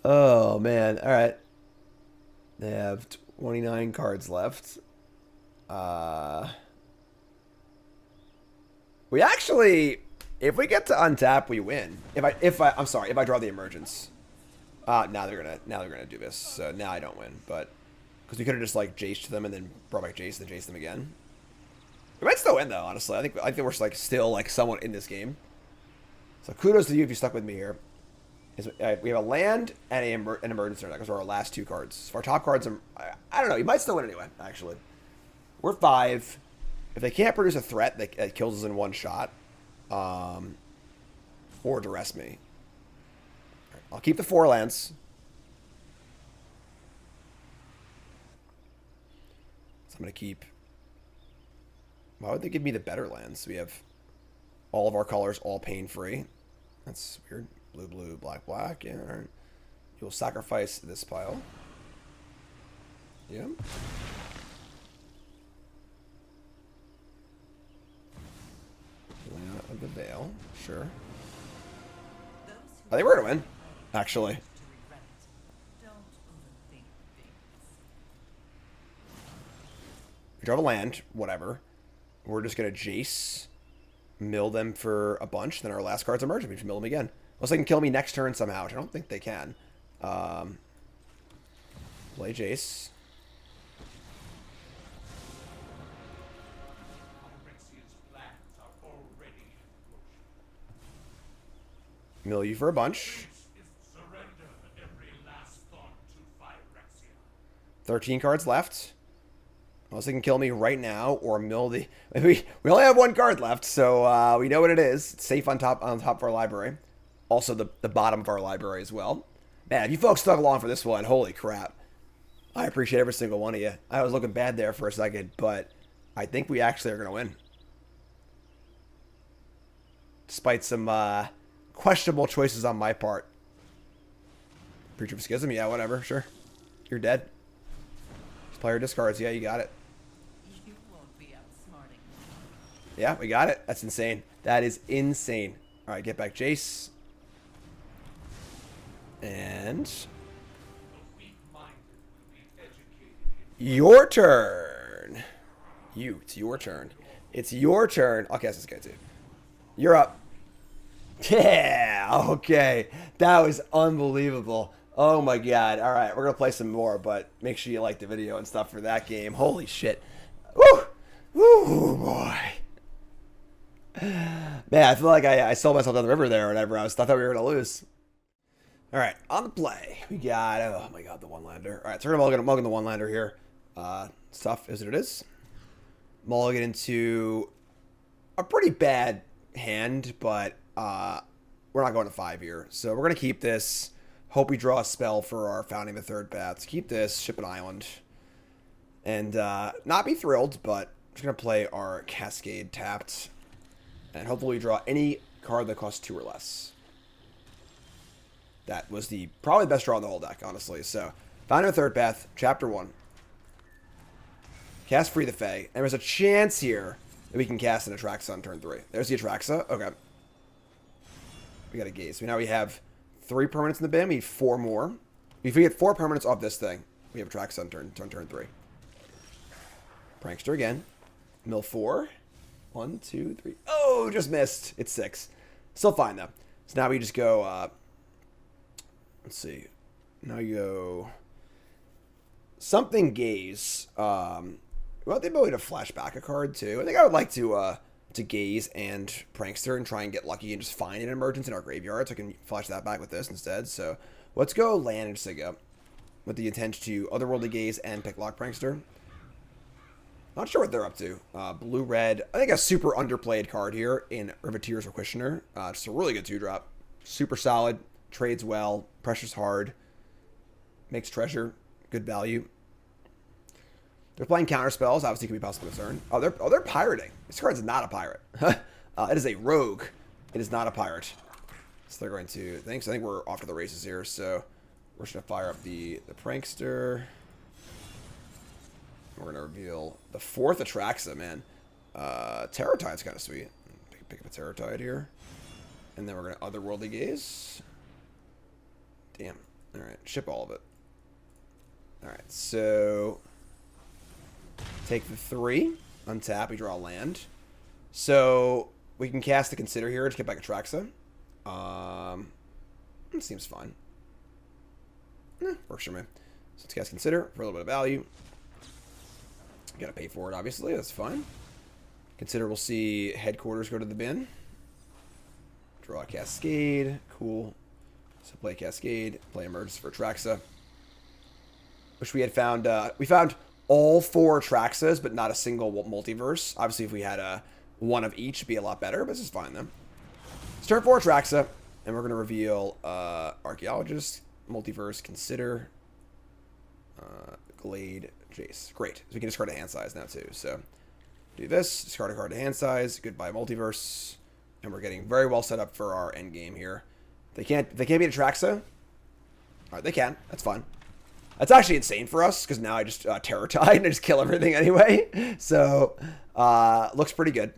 Oh man, alright. They have 29 cards left. We actually, if we get to untap, we win. I'm sorry, if I draw the Emergence. Now they're gonna do this. So now I don't win, but because we could have just like Jace them and then brought back Jace and then Jace them again. We might still win though, honestly. I think we're like still like somewhat in this game. So kudos to you if you stuck with me here. We have a land and an Emergence in our deck. Those are our last 2 cards. So our top cards, I don't know. You might still win anyway, actually. We're 5. If they can't produce a threat that kills us in one shot, or Duress me, I'll keep the 4 lands. So I'm going to keep... Why would they give me the better lands? We have all of our colors all pain-free. That's weird. Blue, blue, black, black. Yeah, all right. You'll sacrifice this pile. Yeah. Lena of the Veil. Sure. I think we're going to win, actually. We draw a land, whatever. We're just going to Jace, mill them for a bunch, then our last card's emerge, we just mill them again. Unless they can kill me next turn somehow, which I don't think they can. Play Jace. Mill you for a bunch. 13 cards left. Unless they can kill me right now or mill the... We only have 1 card left, so we know what it is. It's safe on top of our library. Also the bottom of our library as well. Man, if you folks stuck along for this one, holy crap. I appreciate every single one of you. I was looking bad there for a second, but I think we actually are going to win. Despite some questionable choices on my part. Preacher of Schism? Yeah, whatever, sure. You're dead. Player discards. Yeah, you got it. You won't be outsmarting me. Yeah, we got it. That's insane. That is insane. All right, get back Jace. And your turn. It's your turn. It's your turn. I'll cast this guy too. You're up. Yeah, okay. That was unbelievable. Oh my god. All right, we're going to play some more, but make sure you like the video and stuff for that game. Holy shit. Woo! Woo, boy. Man, I feel like I sold myself down the river there or whatever. I thought we were going to lose. All right, on the play, we got, oh my god, the one-lander. All right, so we're going to mulligan the one-lander here. Stuff is what it is. Mulligan into a pretty bad hand, but we're not going to 5 here. So we're going to keep this. Hope we draw a spell for our Founding the Third Path. Keep this, ship an island. And not be thrilled, but I'm just going to play our Cascade tapped. And hopefully we draw any card that costs 2 or less. That was probably the best draw in the whole deck, honestly. So, Founding the Third Path, Chapter 1. Cast Free the Fae. And there's a chance here that we can cast an Atraxa on turn 3. There's the Atraxa. Okay. We got a Gaze. So now we have 3 permanents in the bin. We need 4 more. If we get 4 permanents off this thing, we have Atraxa on turn 3. Prankster again. Mill 4. 1, 2, 3. Oh, just missed. It's 6. Still fine, though. So now we just go... let's see. Now you go... Something Gaze. Well, the ability to flash back a card, too. I think I would like to Gaze and Prankster and try and get lucky and just find an Emergence in our graveyard so I can flash that back with this instead. So let's go land and Siga with the intent to Otherworldly Gaze and Picklock Prankster. Not sure what they're up to. Blue-red. I think a super underplayed card here in Riveteer's Requisitioner. Just a really good 2-drop. Super solid. Trades well. Pressure's hard. Makes treasure. Good value. They're playing counter spells. Obviously, can be possible concern. Oh, they're pirating. This card's not a pirate. It is a rogue. It is not a pirate. So they're going to... I think we're off to the races here. So we're just going to fire up the Prankster. We're going to reveal the 4th Atraxa, man. Terror Tide's kind of sweet. Pick up a Terror Tide here. And then we're going to Otherworldly Gaze. Damn. Alright, ship all of it. Alright, so... Take the 3. Untap, we draw a land. So, we can cast the Consider here to get back Atraxa. It seems fine. Works for me. So let's cast Consider for a little bit of value. Gotta pay for it, obviously. That's fine. Consider we'll see Headquarters go to the bin. Draw a Cascade. Cool. So play Cascade. Play Emergence for Atraxa. Wish we had found... we found all 4 Atraxas, but not a single Multiverse. Obviously, if we had one of each, it'd be a lot better, but this is fine, then. It's turn 4 Atraxa, and we're going to reveal Archaeologist, Multiverse, Consider, Glade, Jace. Great. So we can discard a hand size now, too. So, do this, discard a card to hand size, goodbye Multiverse, and we're getting very well set up for our end game here. They can't beat Atraxa. Alright, they can. That's fine. That's actually insane for us, because now I just Terror Tide and I just kill everything anyway. So, looks pretty good.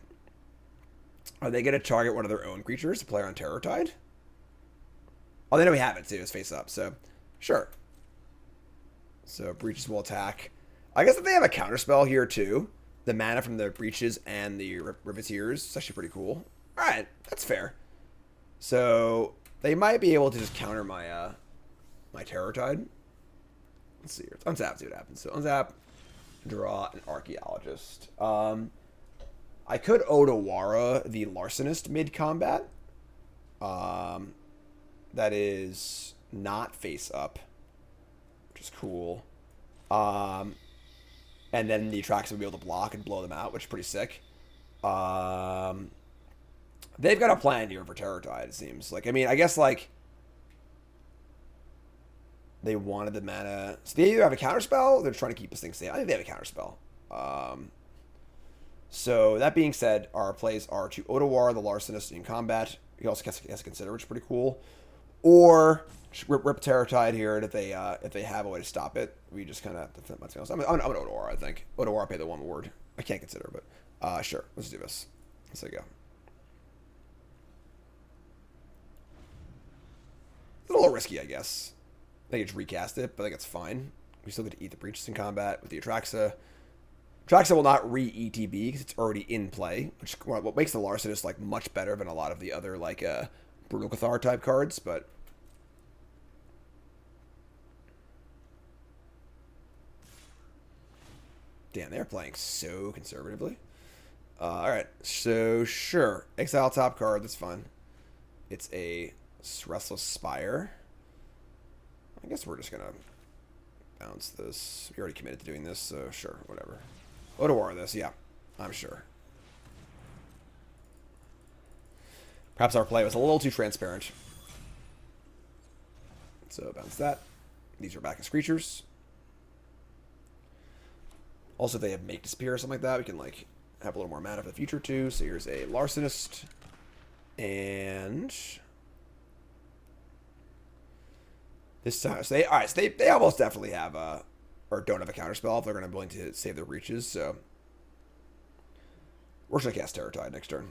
Are they going to target one of their own creatures to play on Terror Tide? Oh, they know we have it, too. It's face up, so sure. So, Breaches will attack. I guess if they have a counterspell here, too, the mana from the Breaches and the Riveteers, it's actually pretty cool. Alright, that's fair. So, they might be able to just counter my, my Terror Tide. Let's see here. Let's untap, see what happens. So untap, draw an Archaeologist. I could Otawara the Larcenist mid-combat. That is not face up, which is cool. And then the Atraxa will be able to block and blow them out, which is pretty sick. They've got a plan here for Terror Tide, it seems. Like, I mean, I guess, like, they wanted the mana. So they either have a counterspell, or they're trying to keep this thing safe. I think they have a counterspell. So that being said, our plays are to Otawara the Larcenist in combat. He also has to consider, which is pretty cool. Or rip Terror Tide here, and if they have a way to stop it, we just kind of have to defend myself. I'm an Otawara, I think. Otawara pay the 1 word. I can't consider, but sure. Let's do this. Let's go. It's a little risky, I guess. I think it's recast it, but I think it's fine. We still get to eat the Breaches in combat with the Atraxa. Atraxa will not re-ETB because it's already in play, which what makes the Larcenist like much better than a lot of the other like Brutal Cathar type cards, but damn, they're playing so conservatively. Alright, so sure. Exile top card, that's fine. It's a Restless Spire. I guess we're just going to bounce this. We already committed to doing this, so sure, whatever. Otawara this, yeah, I'm sure. Perhaps our play was a little too transparent. So bounce that. These are back as creatures. Also, if they have Make Disappear or something like that, we can like have a little more mana for the future too. So here's a Larcenist. And this time, so they almost definitely have or don't have a counterspell if they're going to be willing to save their Breaches. So we're just going to cast Terror Tide next turn.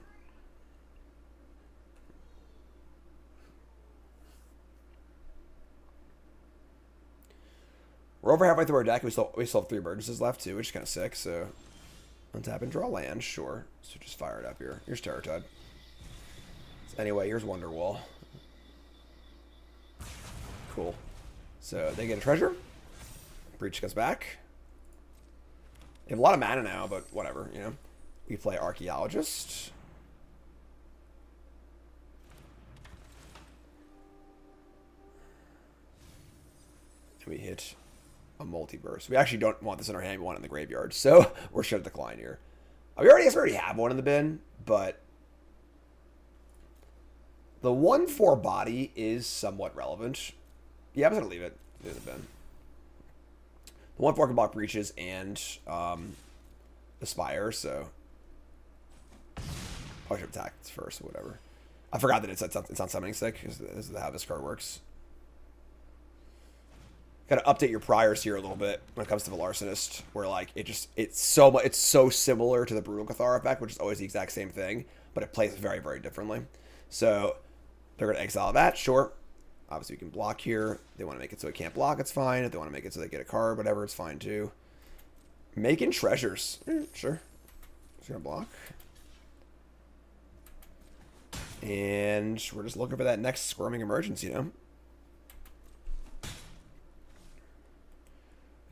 We're over halfway through our deck. We still have 3 Emergences left too, which is kind of sick. So untap and draw land, sure. So just fire it up here. Here's Terror Tide. So anyway, here's Wonderwall. Cool. So they get a treasure. Breach comes back. They have a lot of mana now, but whatever, you know. We play Archaeologist. And we hit a Multiverse. We actually don't want this in our hand. We want it in the graveyard. So we're just going to decline here. We already have one in the bin, but the 1/4 body is somewhat relevant. Yeah, I'm just going to leave it in the bin. The 1/4 can block Breaches and the Spire, so I should attack first or whatever. I forgot that it's on Summoning Stick, because this is how this card works. Gotta update your priors here a little bit when it comes to the Larcenist, where like it's so similar to the Brutal Cathar effect, which is always the exact same thing, but it plays very, very differently. So they're gonna exile that, sure. Obviously, we can block here. They want to make it so it can't block, it's fine. If they want to make it so they get a card, whatever, it's fine too. Making treasures. Sure. Just gonna block. And we're just looking for that next Squirming Emergence, you know?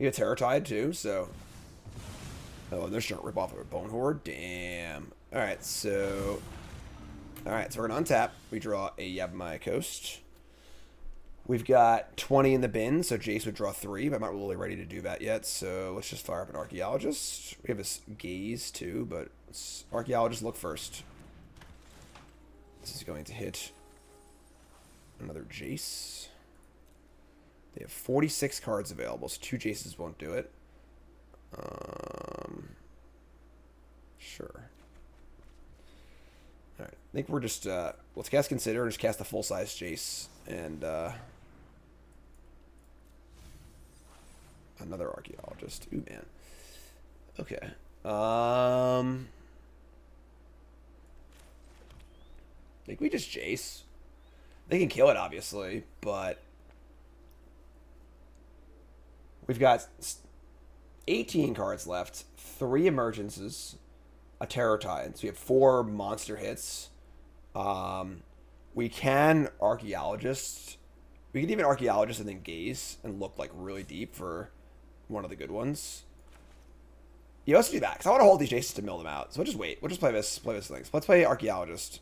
You get Terror Tide too, so. Oh, and they're just gonna rip off of a Bone Horde. Damn. Alright, so we're gonna untap. We draw a Yavimaya Coast. We've got 20 in the bin, so Jace would draw 3, but I'm not really ready to do that yet, so let's just fire up an Archaeologist. We have a Gaze, too, but Archaeologist look first. This is going to hit another Jace. They have 46 cards available, so 2 Jaces won't do it. Sure. Alright, I think we're just, let's cast Consider and just cast the full-size Jace, and, another Archaeologist. Ooh, man. Okay. I think we just Jace. They can kill it, obviously, but we've got 18 cards left, 3 Emergences, a Terror Titan. So we have 4 monster hits. We can Archaeologist. We can even Archaeologist and then Gaze and look like really deep for one of the good ones. You also do that because I want to hold these Jaces to mill them out. So we'll just wait. We'll just play this thing. So let's play Archaeologist.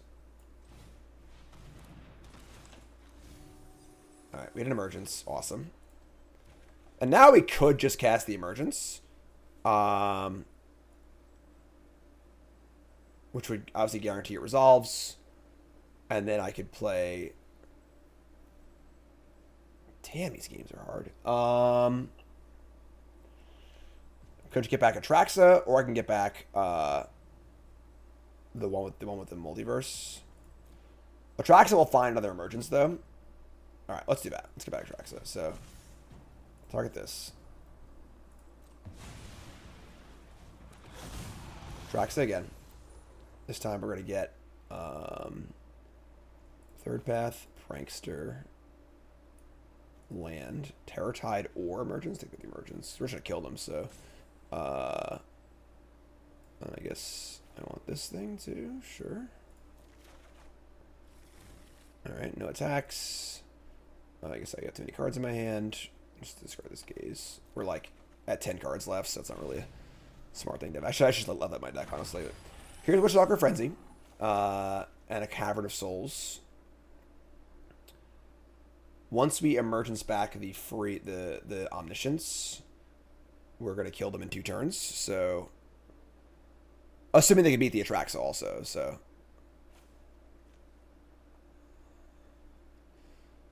All right, we had an Emergence. Awesome. And now we could just cast the Emergence. Which would obviously guarantee it resolves. And then I could play... Damn, these games are hard. Could get back Atraxa, or I can get back the one with the Multiverse. Atraxa will find another Emergence, though. All right, let's do that. Let's get back Atraxa. So, target this. Atraxa again. This time we're going to get Third Path, Prankster, Land, Terror Tide, or Emergence. Take the Emergence. We're just going to kill them, so... I guess I want this thing too. Sure. Alright, no attacks. I guess I got too many cards in my hand. Just discard this Gaze. We're like at 10 cards left, so it's not really a smart thing to do. Actually, I should let that in my deck, honestly. But here's Witchstalker Frenzy. And a Cavern of Souls. Once we Emergence back the Omniscience, we're going to kill them in 2 turns, so... Assuming they can beat the Atraxa also, so...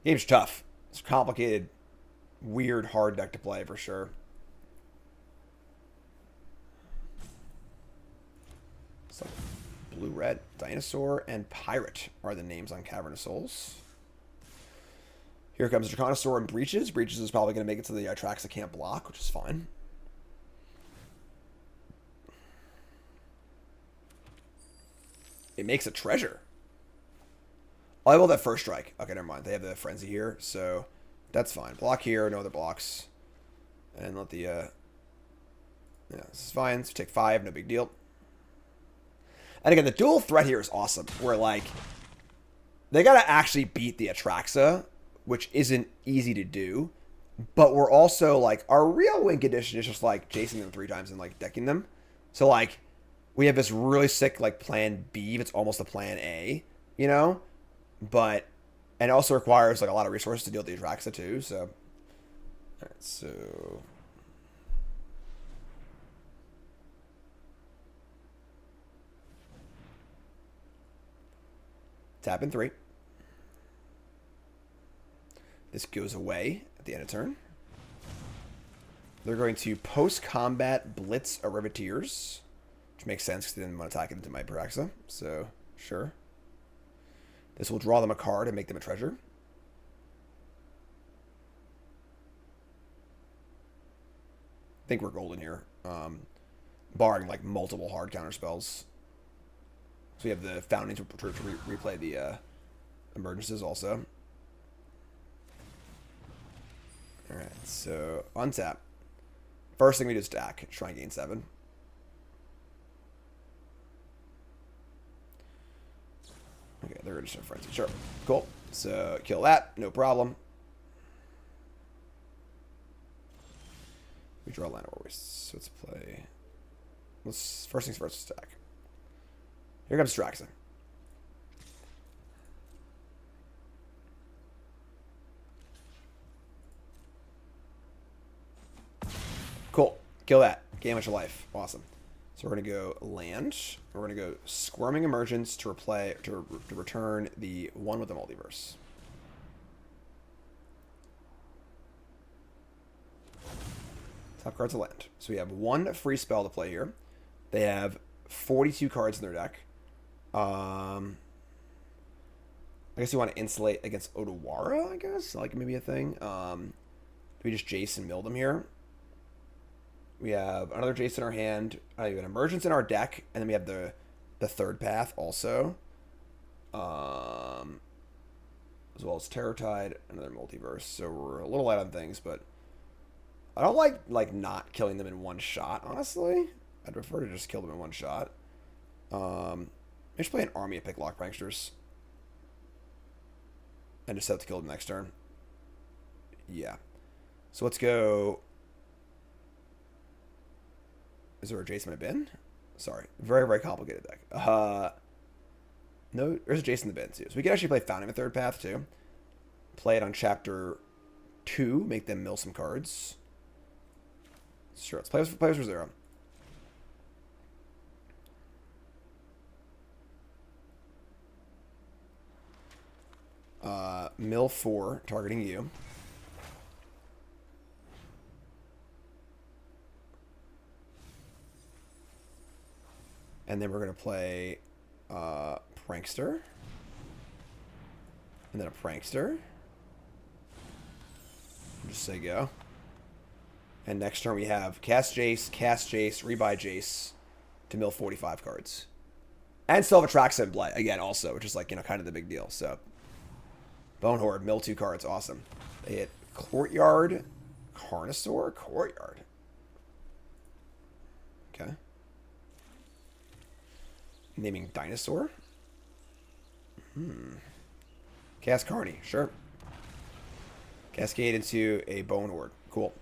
Game's tough. It's a complicated, weird, hard deck to play, for sure. So, Blue-Red, Dinosaur, and Pirate are the names on Cavern of Souls. Here comes Draconisaur and Breaches. Breaches is probably going to make it to the Atraxa can't block, which is fine. It makes a treasure. Oh, I will that first strike. Okay, never mind. They have the Frenzy here, so that's fine. Block here, no other blocks. And let the, yeah, this is fine. So take 5, no big deal. And again, the dual threat here is awesome. Where, like, they gotta actually beat the Atraxa, which isn't easy to do. But we're also, like, our real win condition is just, like, chasing them 3 times and, like, decking them. So, like... We have this really sick, like, plan B. It's almost a plan A, you know? But, and it also requires, like, a lot of resources to deal with the Atraxa, too, so. Alright, so. Tap in 3. This goes away at the end of turn. They're going to post-combat Blitz a Riveteers. Which makes sense because they didn't want to attack into my Atraxa. So, sure. This will draw them a card and make them a treasure. I think we're golden here. Barring, like, multiple hard counter spells. So we have the Foundings to replay the Emergences also. Alright, so untap. First thing we do is stack. Try and gain 7. Okay, they're going to start Frenzy. Sure. Cool. So, kill that. No problem. We draw Llanowar Wastes. So let's play... First things first, stack. Here comes Atraxa. Cool. Kill that. Gain a bunch of life. Awesome. So we're going to go land. We're going to go Squirming Emergence to return the one with the Multiverse. Top card's a land. So we have one free spell to play here. They have 42 cards in their deck. I guess you want to insulate against Otawara, I guess? Like maybe a thing. We just Jace and mill them here. We have another Jace in our hand. We have an Emergence in our deck. And then we have the third path also. As well as Terror Tide, another Multiverse. So we're a little light on things, but I don't like not killing them in one shot, honestly. I'd prefer to just kill them in one shot. I just play an army of Picklock Pranksters. And just have to kill them next turn. Yeah. So let's go. Is there a Jace in my bin? Sorry. Very, very complicated deck. No, there's a Jace in the bin too. So we can actually play Founding the Third Path too. Play it on chapter 2. Make them mill some cards. Sure, let's play for 0. Mill 4, targeting you. And then we're going to play Prankster. And then a Prankster. Just say go. And next turn we have cast Jace, rebuy Jace to mill 45 cards. And still have Atraxa in play, again, also, which is like, kind of the big deal. So, Bone Horde, mill 2 cards, awesome. They hit Courtyard, Carnosaur, Courtyard. Okay. Naming Dinosaur. Cast Carney, sure. Cascade into a Bone Horde, cool.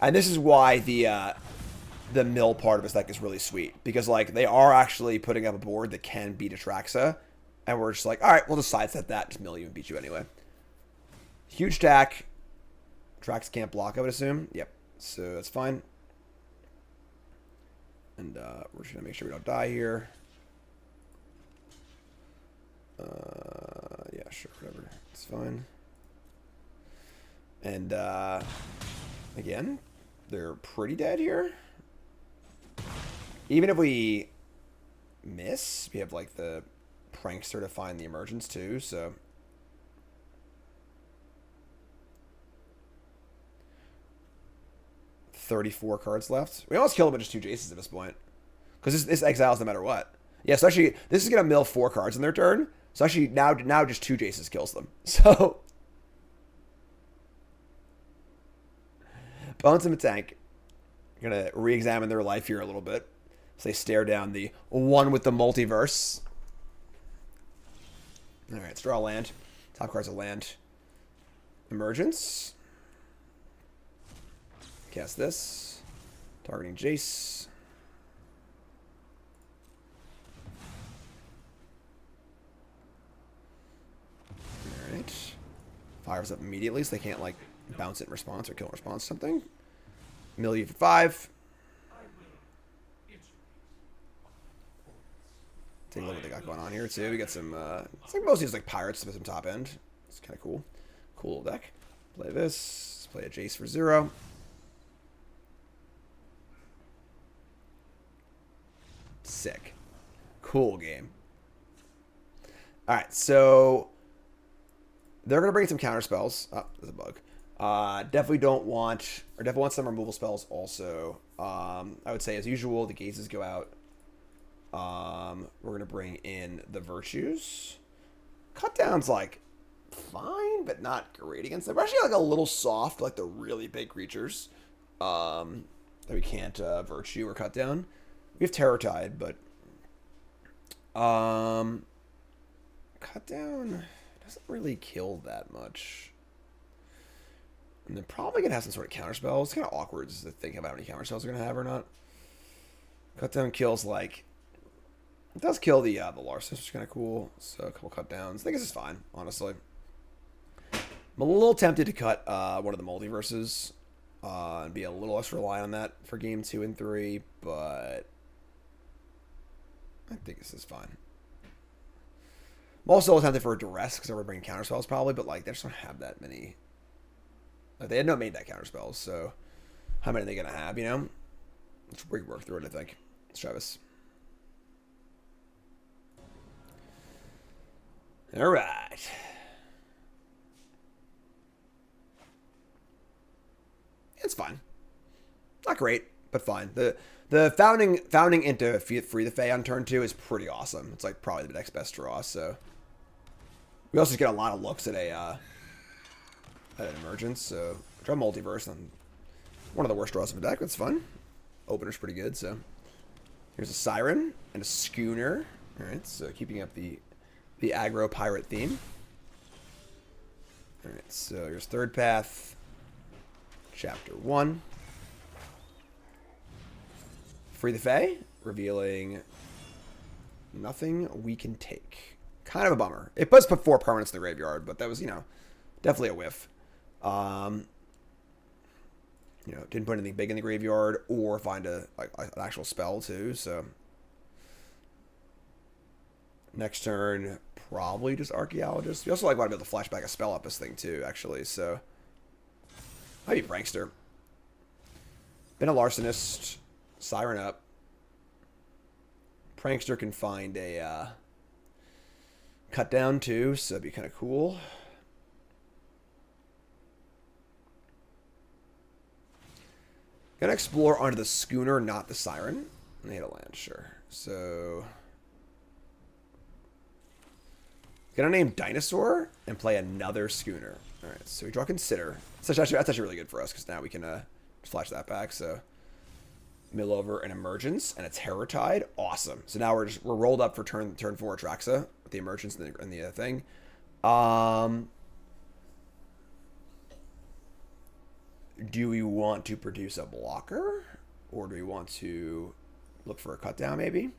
And this is why the mill part of this deck is really sweet. Because, like, they are actually putting up a board that can beat Atraxa. And we're just like, alright, we'll just sidestep that. Just mill you and beat you anyway. Huge stack. Atraxa can't block, I would assume. Yep. So, that's fine. And we're just going to make sure we don't die here. Yeah, sure, whatever. It's fine. And, again, they're pretty dead here. Even if we miss, we have, like, the Prankster to find the Emergence, too, so... $34 cards left. We almost killed him with just 2 Jaces at this point. Because this exiles no matter what. Yeah, so actually, this is going to mill 4 cards in their turn. So actually, now just 2 Jaces kills them. So... Bones in the tank. I'm going to re-examine their life here a little bit. So they stare down the one with the Multiverse. Alright, let's draw a land. Top card's a land. Emergence. Cast this. Targeting Jace. Alright. Fires up immediately so they can't, like, bounce it in response or kill in response to something. Mill you for 5. Take a look at what they got going on here, too. We got some, it's like mostly just like pirates with some top end. It's kind of cool. Cool little deck. Play this. Let's play a Jace for 0. Sick. Cool game. Alright, so they're going to bring some counter spells. Oh, there's a bug. Definitely want some removal spells also. I would say, as usual, the gazes go out. We're going to bring in the virtues. Cut down's like fine, but not great against them. We're actually like a little soft, like the really big creatures that we can't virtue or cut down. We have Terror Tide, but cut down doesn't really kill that much. And they're probably going to have some sort of counter spells. It's kind of awkward just to think about how many counter spells they're going to have or not. Cut down kills like... It does kill the Larsis, which is kind of cool. So a couple cut downs. I think this is fine, honestly. I'm a little tempted to cut one of the multiverses. And be a little less reliant on that for game 2 and 3, but I think this is fine. I'm also tempted for a Duress because they're bringing counterspells probably, but like they just don't have that many. Like, they had not made that counterspells, so how many are they gonna have? You know, let's work through it. I think. Let's try this. All right. It's fine. Not great, but fine. The founding into Free the Fae on turn 2 is pretty awesome. It's like probably the next best draw. So we also get a lot of looks at an Emergence. So draw Multiverse on one of the worst draws of the deck. That's fun. Opener's pretty good. So here's a Siren and a Schooner. All right. So keeping up the aggro pirate theme. All right. So here's Third Path. Chapter 1. Free the Fae, revealing nothing we can take. Kind of a bummer. It does put 4 permanents in the graveyard, but that was, definitely a whiff. Didn't put anything big in the graveyard or find an actual spell too, so. Next turn, probably just Archaeologist. We also want to be able to flashback a spell up this thing too, actually, so. Maybe Prankster. Been a Larcenist. Siren up. Prankster can find a cut down too, so that'd be kind of cool. Gonna explore onto the Schooner, not the Siren. And hit a land, sure. So gonna name Dinosaur and play another Schooner. Alright, so we draw Consider. That's actually really good for us because now we can flash that back. So mill over an Emergence and a Terror Tide. Awesome. So now we're rolled up for turn 4 Atraxa with the Emergence and the thing. Do we want to produce a blocker? Or do we want to look for a cut down maybe?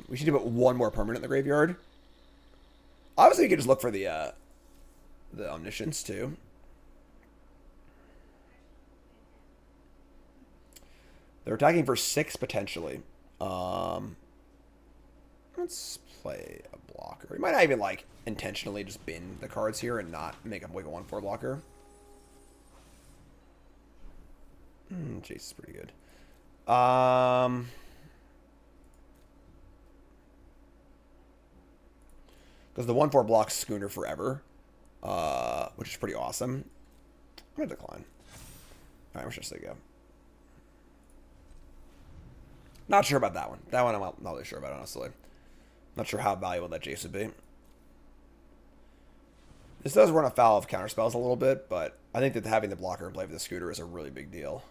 We should put 1 more permanent in the graveyard. Obviously, you could just look for the Omniscience too. They're attacking for 6 potentially. Let's play a blocker. We might not even intentionally just bin the cards here and not make a 1/4 blocker. Jace is pretty good. Because the 1/4 blocks Schooner forever, which is pretty awesome. I'm going to decline. All right, where should I go? Not sure about that one. That one I'm not really sure about, honestly. Not sure how valuable that Jace would be. This does run afoul of counterspells a little bit, but I think that having the blocker in play for the Scooter is a really big deal.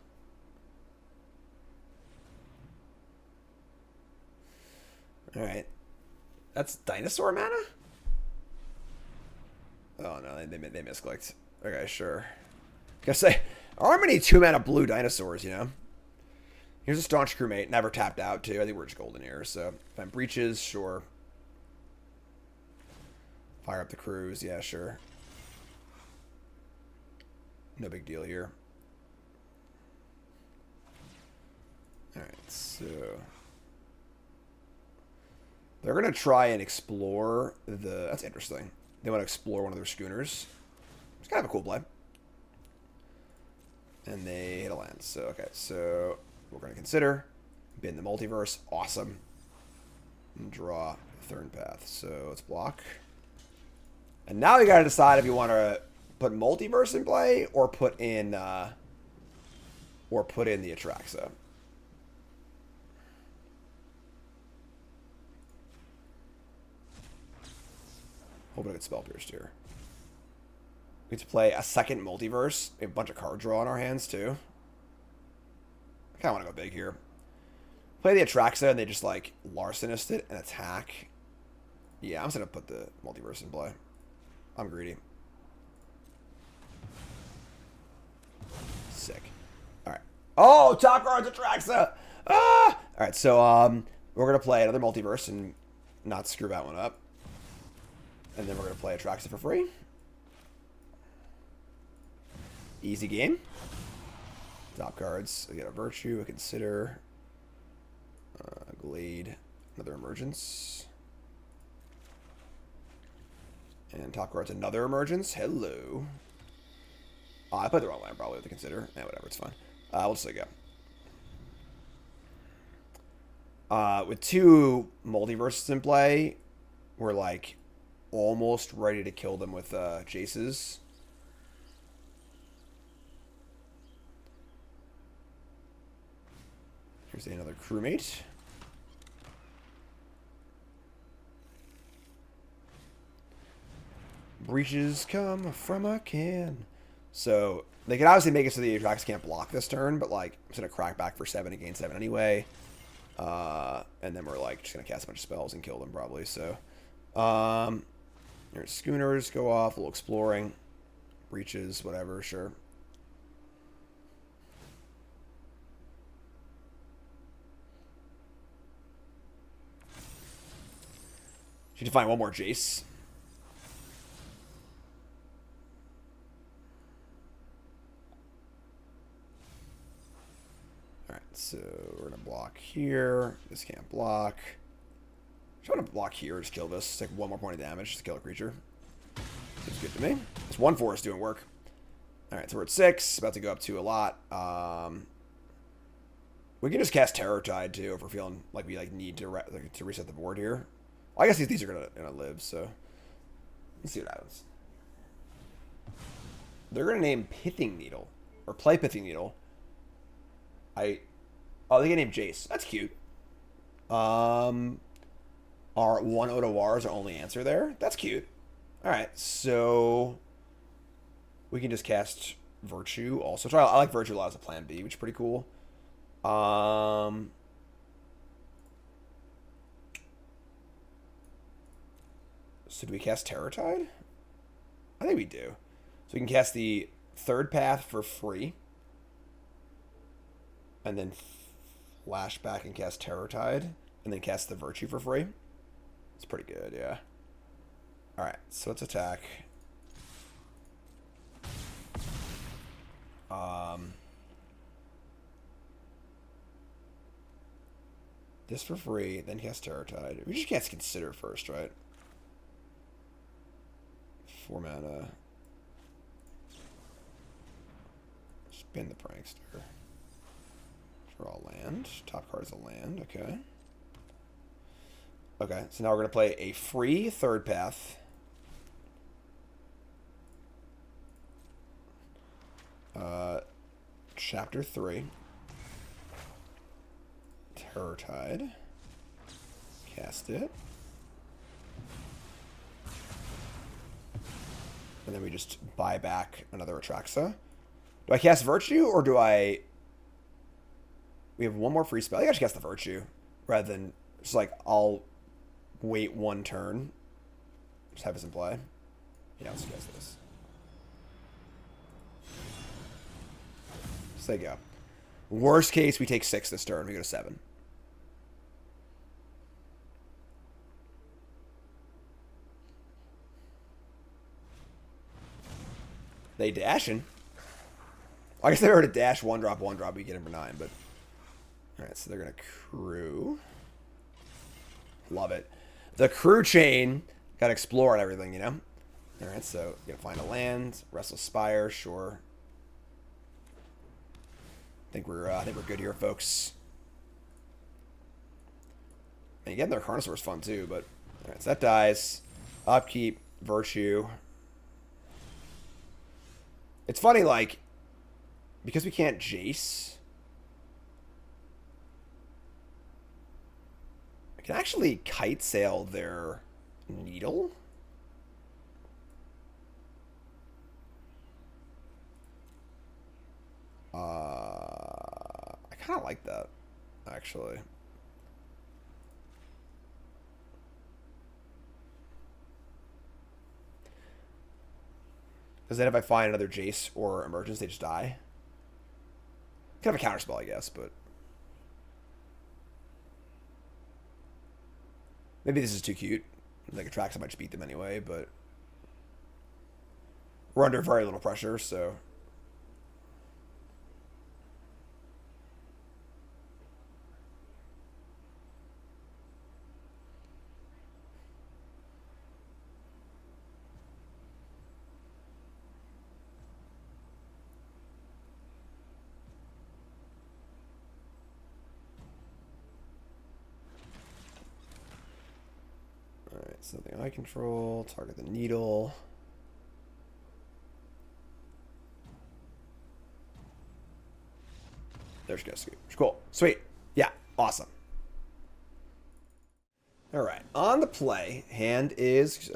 All right. That's Dinosaur mana? Oh, no, they misclicked. Okay, sure. Gotta say, there aren't many 2-mana blue dinosaurs, Here's a Staunch Crewmate, never tapped out, too. I think we're just golden here, so if I'm breaches, sure. Fire up the crews, yeah, sure. No big deal here. Alright, so they're going to try and explore the... That's interesting. They want to explore one of their schooners. It's kind of a cool play. And they hit a land. So, okay, so we're going to consider. Bin the Multiverse. Awesome. And draw Third Path. So let's block. And now you got to decide if you want to put Multiverse in play or put in the Atraxa. Hoping I get Spell Pierced here. We get to play a second Multiverse. We have a bunch of card draw in our hands, too. I kind of want to go big here. Play the Atraxa, and they just, Larcenist it and attack. Yeah, I'm just going to put the Multiverse in play. I'm greedy. Sick. Alright. Oh, top card's Atraxa! Ah! Alright, so, we're going to play another Multiverse and not screw that one up. And then we're going to play Atraxa for free. Easy game. Top cards. I get a Virtue, a Consider, Glade, another Emergence. And top card's another Emergence. Hello. Oh, I played the wrong land probably with the Consider. Yeah, whatever, it's fine. We'll just let it go. With 2 Multiverses in play, we're like almost ready to kill them with Jaces. Here's another crewmate. Breaches come from a can. So they can obviously make it so the Atraxa can't block this turn, but like I'm just gonna crack back for 7 and gain 7 anyway. And then we're like just gonna cast a bunch of spells and kill them probably. So there's schooners go off, a little exploring. Breaches, whatever, sure. Need to find one more Jace. Alright, so we're going to block here. This can't block. I just want to block here, just kill this. Take 1 more point of damage, just kill a creature. Seems good to me. This 1/4 is doing work. Alright, so we're at 6. About to go up to a lot. We can just cast Terror Tide too if we're feeling like we need to reset the board here. Well, I guess these are gonna live, so let's see what happens. They're gonna name Pithing Needle or play Pithing Needle. They can name Jace. That's cute. Our 1 Otawara is our only answer there. That's cute. All right, so we can just cast Virtue also. So I like Virtue a lot as a plan B, which is pretty cool. So do we cast Terror Tide? I think we do. So we can cast the 3rd path for free. And then flash back and cast Terror Tide. And then cast the Virtue for free. It's pretty good, yeah. Alright, so let's attack. This for free, then cast Terror Tide. We just cast Consider first, right? 4 mana. Spin the Prankster. Draw land. Top card is a land. Okay. Okay, so now we're going to play a free 3rd path. Chapter 3. Terror Tide. Cast it. And then we just buy back another Atraxa. Do I cast Virtue or do I... We have 1 more free spell. I think I should cast the Virtue. Rather than just like, I'll wait 1 turn. Just have this in play. Yeah, let's cast this. So there you go. Worst case, we take 6 this turn. We go to 7. They dashing. I guess they were to dash 1-drop, 1-drop. We get him for 9, but... Alright, so they're going to crew. Love it. The crew chain. Got to explore and everything, you know? Alright, so going to find a land. Restless Spire, sure. I think we're good here, folks. And getting their Carnosaur is fun too, but... Alright, so that dies. Upkeep, Virtue... It's funny, like, because we can't Jace, I can actually kite sail their Needle. I kind of like that, actually. Because then if I find another Jace or Emergence, they just die. Kind of a counterspell, I guess, but... Maybe this is too cute. Like, Atraxa might just beat them anyway, but... We're under very little pressure, so... Something I control. Target the needle. There she goes. Cool. Sweet. Yeah. Awesome. All right. On the play, hand is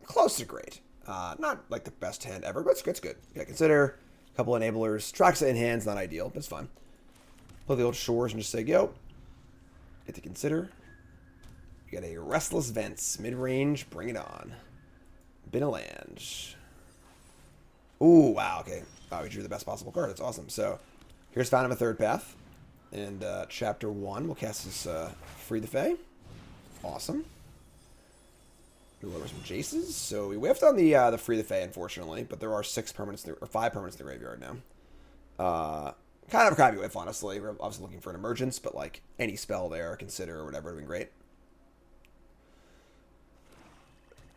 close to great. Not like the best hand ever, but it's good. Yeah, consider a couple enablers. Atraxa in hand's not ideal, but it's fine. Play the old shores and just say, yo. Get to consider. You got a Restless Vents. Mid-range. Bring it on. Bin a land. Ooh, wow. Okay. Wow, we drew the best possible card. That's awesome. So, here's Fountain of a Third Path. And Chapter 1. We'll cast this Free the Fae. Awesome. We'll lower some Jaces. So, we whiffed on the Free the Fae, unfortunately. But there are 5 permanents in the graveyard now. Kind of a crappy whiff, honestly. We're obviously looking for an Emergence, but like any spell there, consider or whatever would have been great.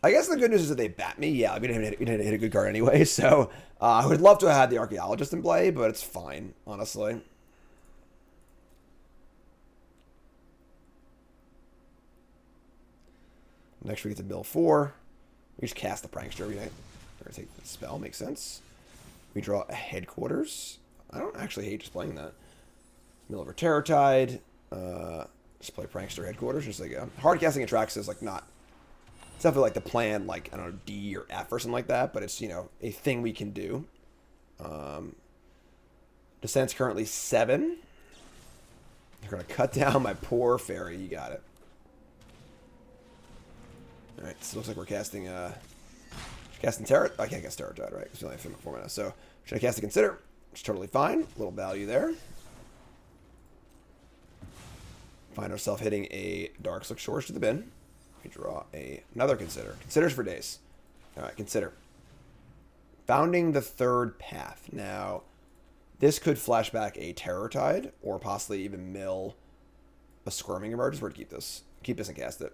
I guess the good news is that they bat me. Yeah, we didn't hit a good card anyway, so I would love to have had the Archaeologist in play, but it's fine, honestly. Next we get to mill 4. We just cast the Prankster. We're going to take the spell, makes sense. We draw a Headquarters. I don't actually hate just playing that. Mill over Terror Tide. Just play Prankster Headquarters, just like hard casting Atraxa is like not. It's definitely like the plan, like, I don't know, D or F or something like that, but it's, you know, a thing we can do. Descent's currently 7. They're going to cut down my poor fairy. You got it. Alright, so it looks like we're casting, Terror. I can't cast Terror Tide, right? Because we only have 4 mana. So, should I cast the Consider? Which is totally fine. A little value there. Find ourselves hitting a Darkslick Shores to the bin. We draw another Consider. Considers for days. Alright, Consider. Founding the Third Path. Now, this could flash back a Terror Tide, or possibly even mill a Squirming Emergence. We're to keep this. Keep this and cast it.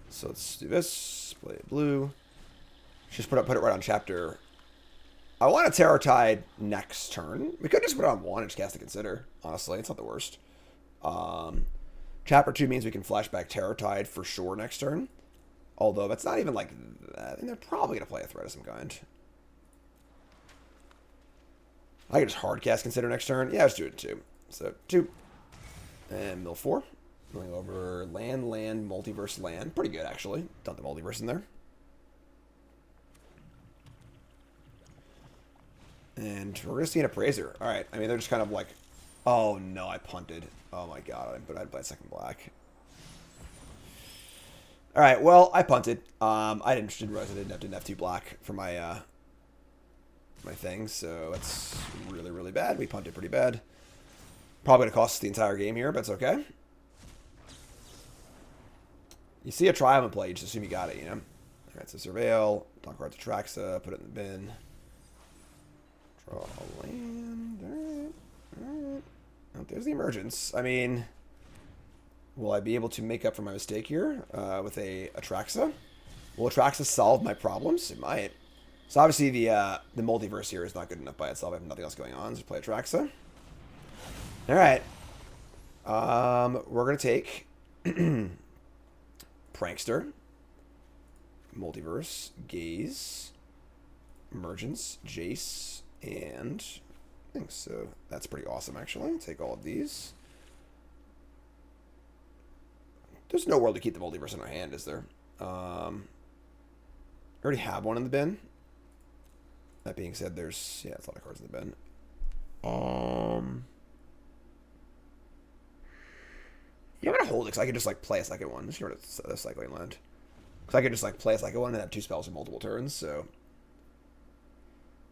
So let's do this. Play it blue. Just put it right on chapter. I want a Terror Tide next turn. We could just put it on 1 and just cast the Consider. Honestly, it's not the worst. Chapter 2 means we can flashback Terror Tide for sure next turn. Although, that's not even like that. I think they're probably going to play a threat of some kind. I can just hard cast Consider next turn. Yeah, let's do it 2. So, 2. And mill 4. Going over land, multiverse, land. Pretty good, actually. Dump the multiverse in there. And we're going to see an Appraiser. Alright, I mean, they're just kind of like... Oh, no, I punted. Oh, my God. But I'd play second black. Alright, well, I punted. I didn't realize I didn't have 2 black for my my thing, so that's really, really bad. We punted pretty bad. Probably going to cost us the entire game here, but it's okay. You see a Triumph in play, you just assume you got it, you know? Alright, so Surveil, talk cards Atraxa, put it in the bin. Draw a land. Alright. Oh, there's the Emergence. I mean, will I be able to make up for my mistake here with a Atraxa? Will Atraxa solve my problems? It might. So obviously the multiverse here is not good enough by itself. I have nothing else going on, so play Atraxa. Alright. We're going to take Prankster, Multiverse, Gaze, Emergence, Jace, and things. So that's pretty awesome, actually. Take all of these. There's no world to keep the Multiverse in our hand, is there? I already have one in the bin. That being said, there's... Yeah, it's a lot of cards in the bin. Yeah, I'm going to hold it because I can just, like, play a second one. Just get rid of the Cycling Land. Because I can just, like, play a second one and have 2 spells in multiple turns, so...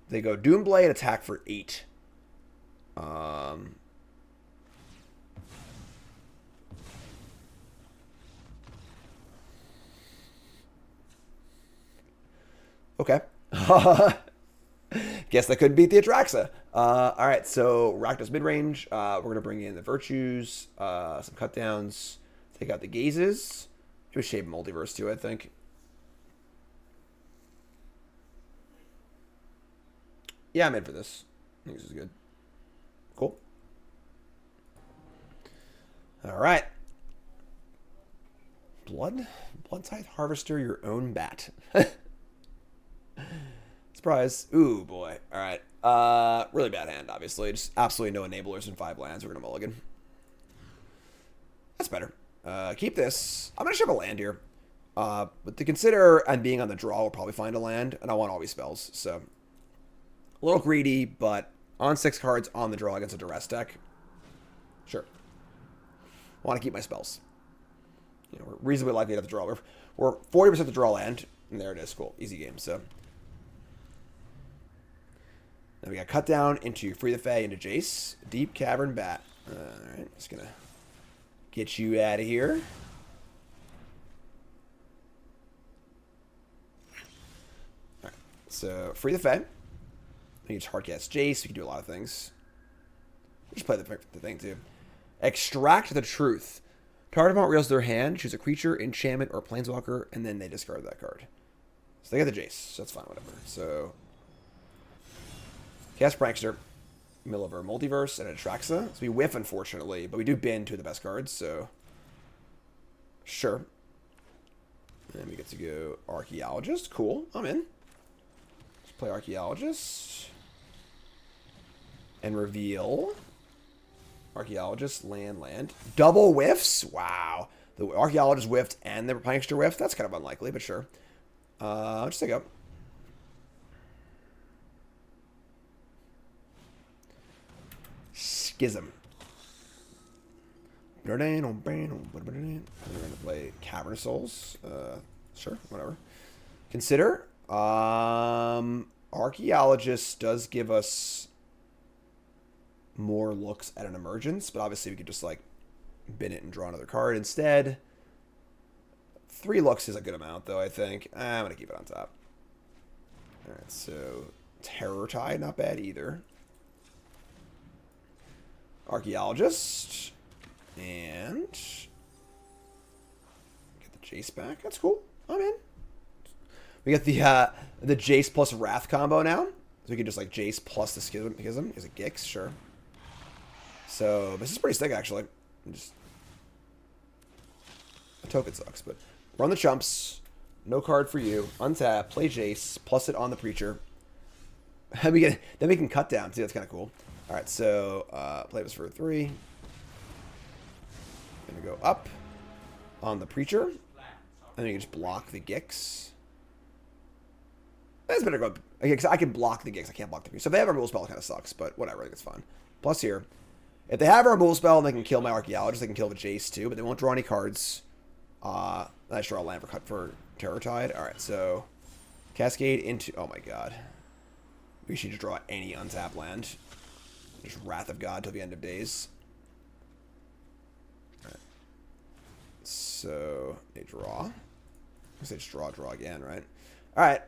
They go Doomblade, attack for 8. Okay. Guess that couldn't beat the Atraxa. Alright, so Rakdos mid-range. We're going to bring in the Virtues, some cutdowns, take out the Gazes. Do a Shape Multiverse too, I think. Yeah, I'm in for this. I think this is good. Cool. Alright. Blood Tithe Harvester, your own bat. Surprise. Ooh, boy. All right. Really bad hand, obviously. Just absolutely no enablers in 5 lands. We're going to mulligan. That's better. Keep this. I'm going to shove a land here. But to consider and being on the draw, we'll probably find a land. And I want all these spells. So, a little greedy, but on 6 cards on the draw against a Duress deck. Sure. Want to keep my spells. You know, we're reasonably likely to have the draw. We're 40% the draw land. And there it is. Cool. Easy game. So, now we got cut down into Free the Fae into Jace. Deep Cavern Bat. Alright, just gonna get you out of here. Alright, so Free the Fae. We can just hardcast Jace. We can do a lot of things. Just play the thing too. Extract the Truth. Target opponent reveals their hand, choose a creature, enchantment, or planeswalker, and then they discard that card. So they get the Jace. So that's fine, whatever. So cast Prankster, middle of our Multiverse, and Atraxa. So we whiff, unfortunately, but we do bin 2 of the best cards, so sure. And we get to go Archaeologist. Cool, I'm in. Let's play Archaeologist. And reveal Archaeologist, land. Double whiffs? Wow. The Archaeologist whiffed and the Prankster whiffed? That's kind of unlikely, but sure. Just take up. Schism. We're going to play Cavern Souls. Sure, whatever. Consider. Archaeologist does give us more looks at an emergence, but obviously we could just like bin it and draw another card instead. 3 looks is a good amount, though, I think. I'm going to keep it on top. Alright, so Terror Tide, not bad either. Archaeologist. And get the Jace back. That's cool. I'm in. We got the Jace plus Wrath combo now. So we can just like Jace plus the Schism. Is it Gix? Sure. So this is pretty sick, actually. Just a token sucks, but run the chumps. No card for you. Untap. Play Jace. Plus it on the Preacher. Then we can cut down too. That's kind of cool. All right, so play this for 3. Gonna go up on the Preacher, and then you can just block the Gix. That's better go. Okay, I can block the Gix. I can't block the Preacher. So if they have a removal spell, it kind of sucks, but whatever. I think it's fine. Plus here, if they have a removal spell, they can kill my Archaeologist. They can kill the Jace too, but they won't draw any cards. I just draw a land for Terror Tide. All right, so Cascade into. Oh my god, we should just draw any untapped land. Just Wrath of God till the end of days. All right. So they draw. I say just draw again, right? All right.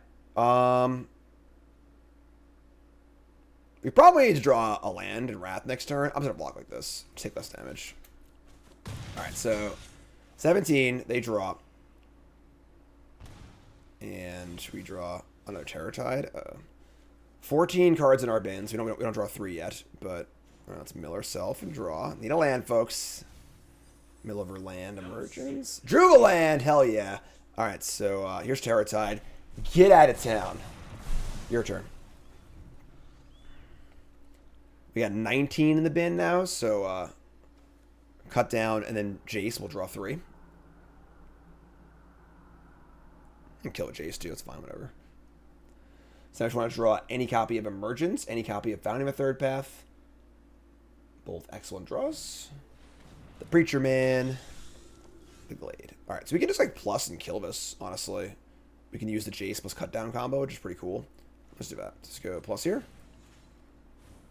We probably need to draw a land and Wrath next turn. I'm just gonna block like this. Take less damage. All right, so 17. They draw, and we draw another Terror Tide. 14 cards in our bins. We don't draw 3 yet, but let's mill ourselves and draw. Need a land, folks. Mill over land emergence. Drew a land. Hell yeah. All right, so here's Terror Tide. Get out of town. Your turn. We got 19 in the bin now, so cut down, and then Jace will draw 3. And kill Jace too. It's fine, whatever. So I just want to draw any copy of Emergence, any copy of Founding a Third Path. Both excellent draws. The Preacher Man. The Glade. Alright, so we can just like plus and kill this, honestly. We can use the Jace plus cut down combo, which is pretty cool. Let's do that. Let's go plus here.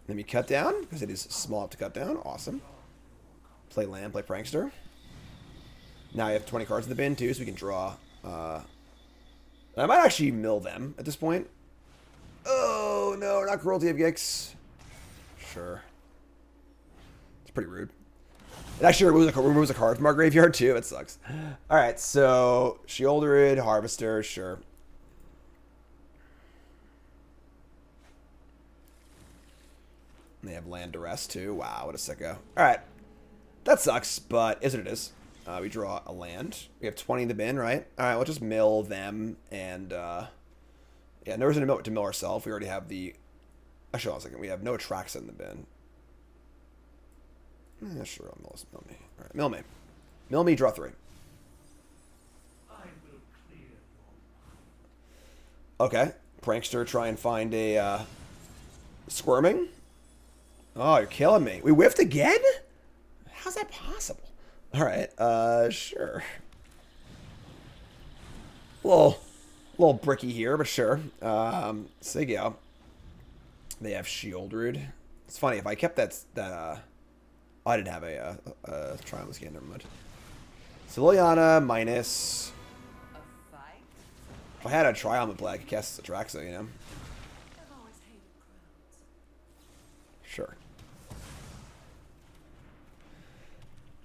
Then we cut down, because it is small enough to cut down. Awesome. Play land, play Prankster. Now you have 20 cards in the bin too, so we can draw. I might actually mill them at this point. Oh, no, not Cruelty of Gix. Sure. It's pretty rude. It actually removes a card from our graveyard, too. It sucks. All right, so Sheoldred, Harvester, sure. And they have land Duress, too. Wow, what a sicko. All right. That sucks, but is what it is. We draw a land. We have 20 in the bin, right? All right, we'll just mill them and yeah, no reason to mill ourselves. We already have the. Actually, hold on a second. We have no Atraxa in the bin. Yeah, sure. Mill me. All right, mill me. Mill me. Draw 3. Okay, Prankster, try and find a Squirming. Oh, you're killing me. We whiffed again? How's that possible? All right, sure. A little bricky here, but sure. Sigio. They have Shieldred. It's funny if I kept that. Oh, I didn't have a try on this game. Never mind. So Liliana minus. If I had a Triumph in play, I could cast Atraxa, you know? Sure.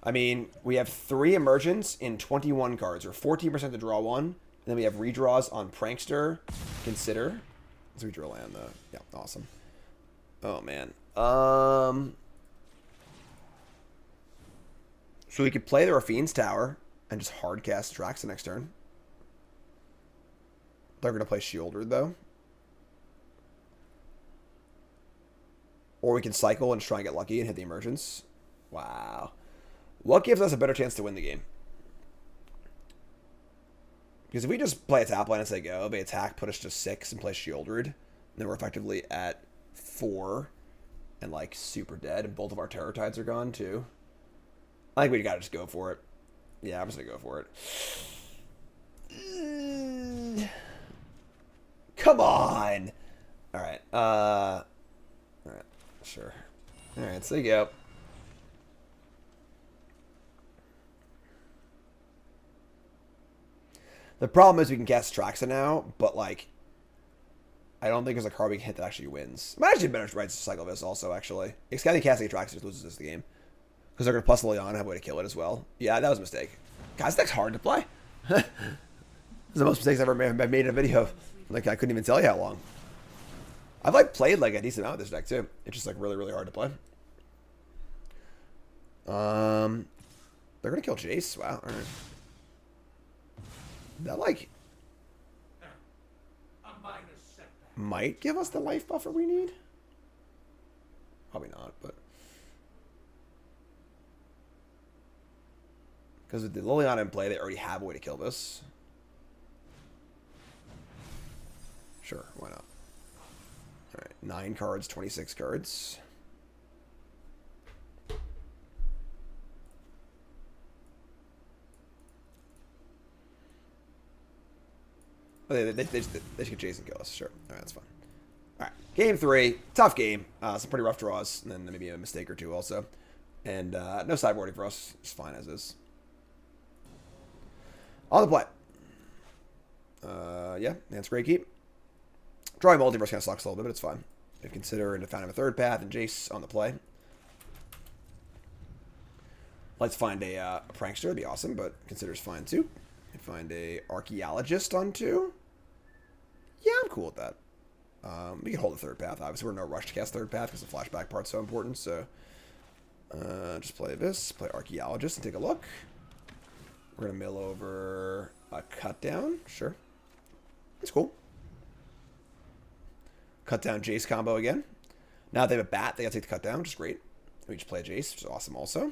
I mean, we have 3 Emergence in 21 cards, or 14% to draw 1. And then we have redraws on Prankster. Consider. Let's redraw land, though. Yeah, awesome. Oh, man. So we could play the Raffine's Tower and just hard cast Atraxa next turn. They're going to play Shieldred, though. Or we can cycle and just try and get lucky and hit the Emergence. Wow. What gives us a better chance to win the game? Because if we just play a tap line and say go, they attack, put us to 6 and play Shieldred, then we're effectively at 4 and like super dead, and both of our Terror Tides are gone too. I think we gotta just go for it. Yeah, I'm just gonna go for it. Come on! Alright, alright, sure. Alright, so you go. The problem is we can cast Atraxa now, but like, I don't think there's a card we can hit that actually wins. Might actually be better to write Cycle this also, actually. It's kind of casting Atraxa just loses this the game. Because they're going to plus Liliana, have a way to kill it as well. Yeah, that was a mistake. Guys, that's hard to play. This is the most mistakes I've ever made in a video. Like, I couldn't even tell you how long. I've, like, played, like, a decent amount with this deck, too. It's just, like, really, really hard to play. They're going to kill Jace. Wow, alright. That, like, might give us the life buffer we need. Probably not, but. Because with the Liliana in play, they already have a way to kill this. Sure, why not? Alright, 9 cards, 26 cards. Oh, they just get Jace and kill us. Sure. Alright, that's fine. Alright, game 3. Tough game. Some pretty rough draws, and then maybe a mistake or two also. And no sideboarding for us. It's fine as is. On the play. Yeah, that's great keep. Drawing Multiverse kind of sucks a little bit, but it's fine. If consider and found him a third path and Jace on the play. Let's find a Prankster. That'd be awesome, but consider's fine too. Find a Archaeologist on 2. Yeah, I'm cool with that. We can hold the third path. Obviously, we're in no rush to cast third path because the flashback part's so important. So, just play this. Play Archaeologist and take a look. We're going to mill over a cut down. Sure. That's cool. Cut down Jace combo again. Now they have a bat. They got to take the cut down, which is great. We just play a Jace, which is awesome also.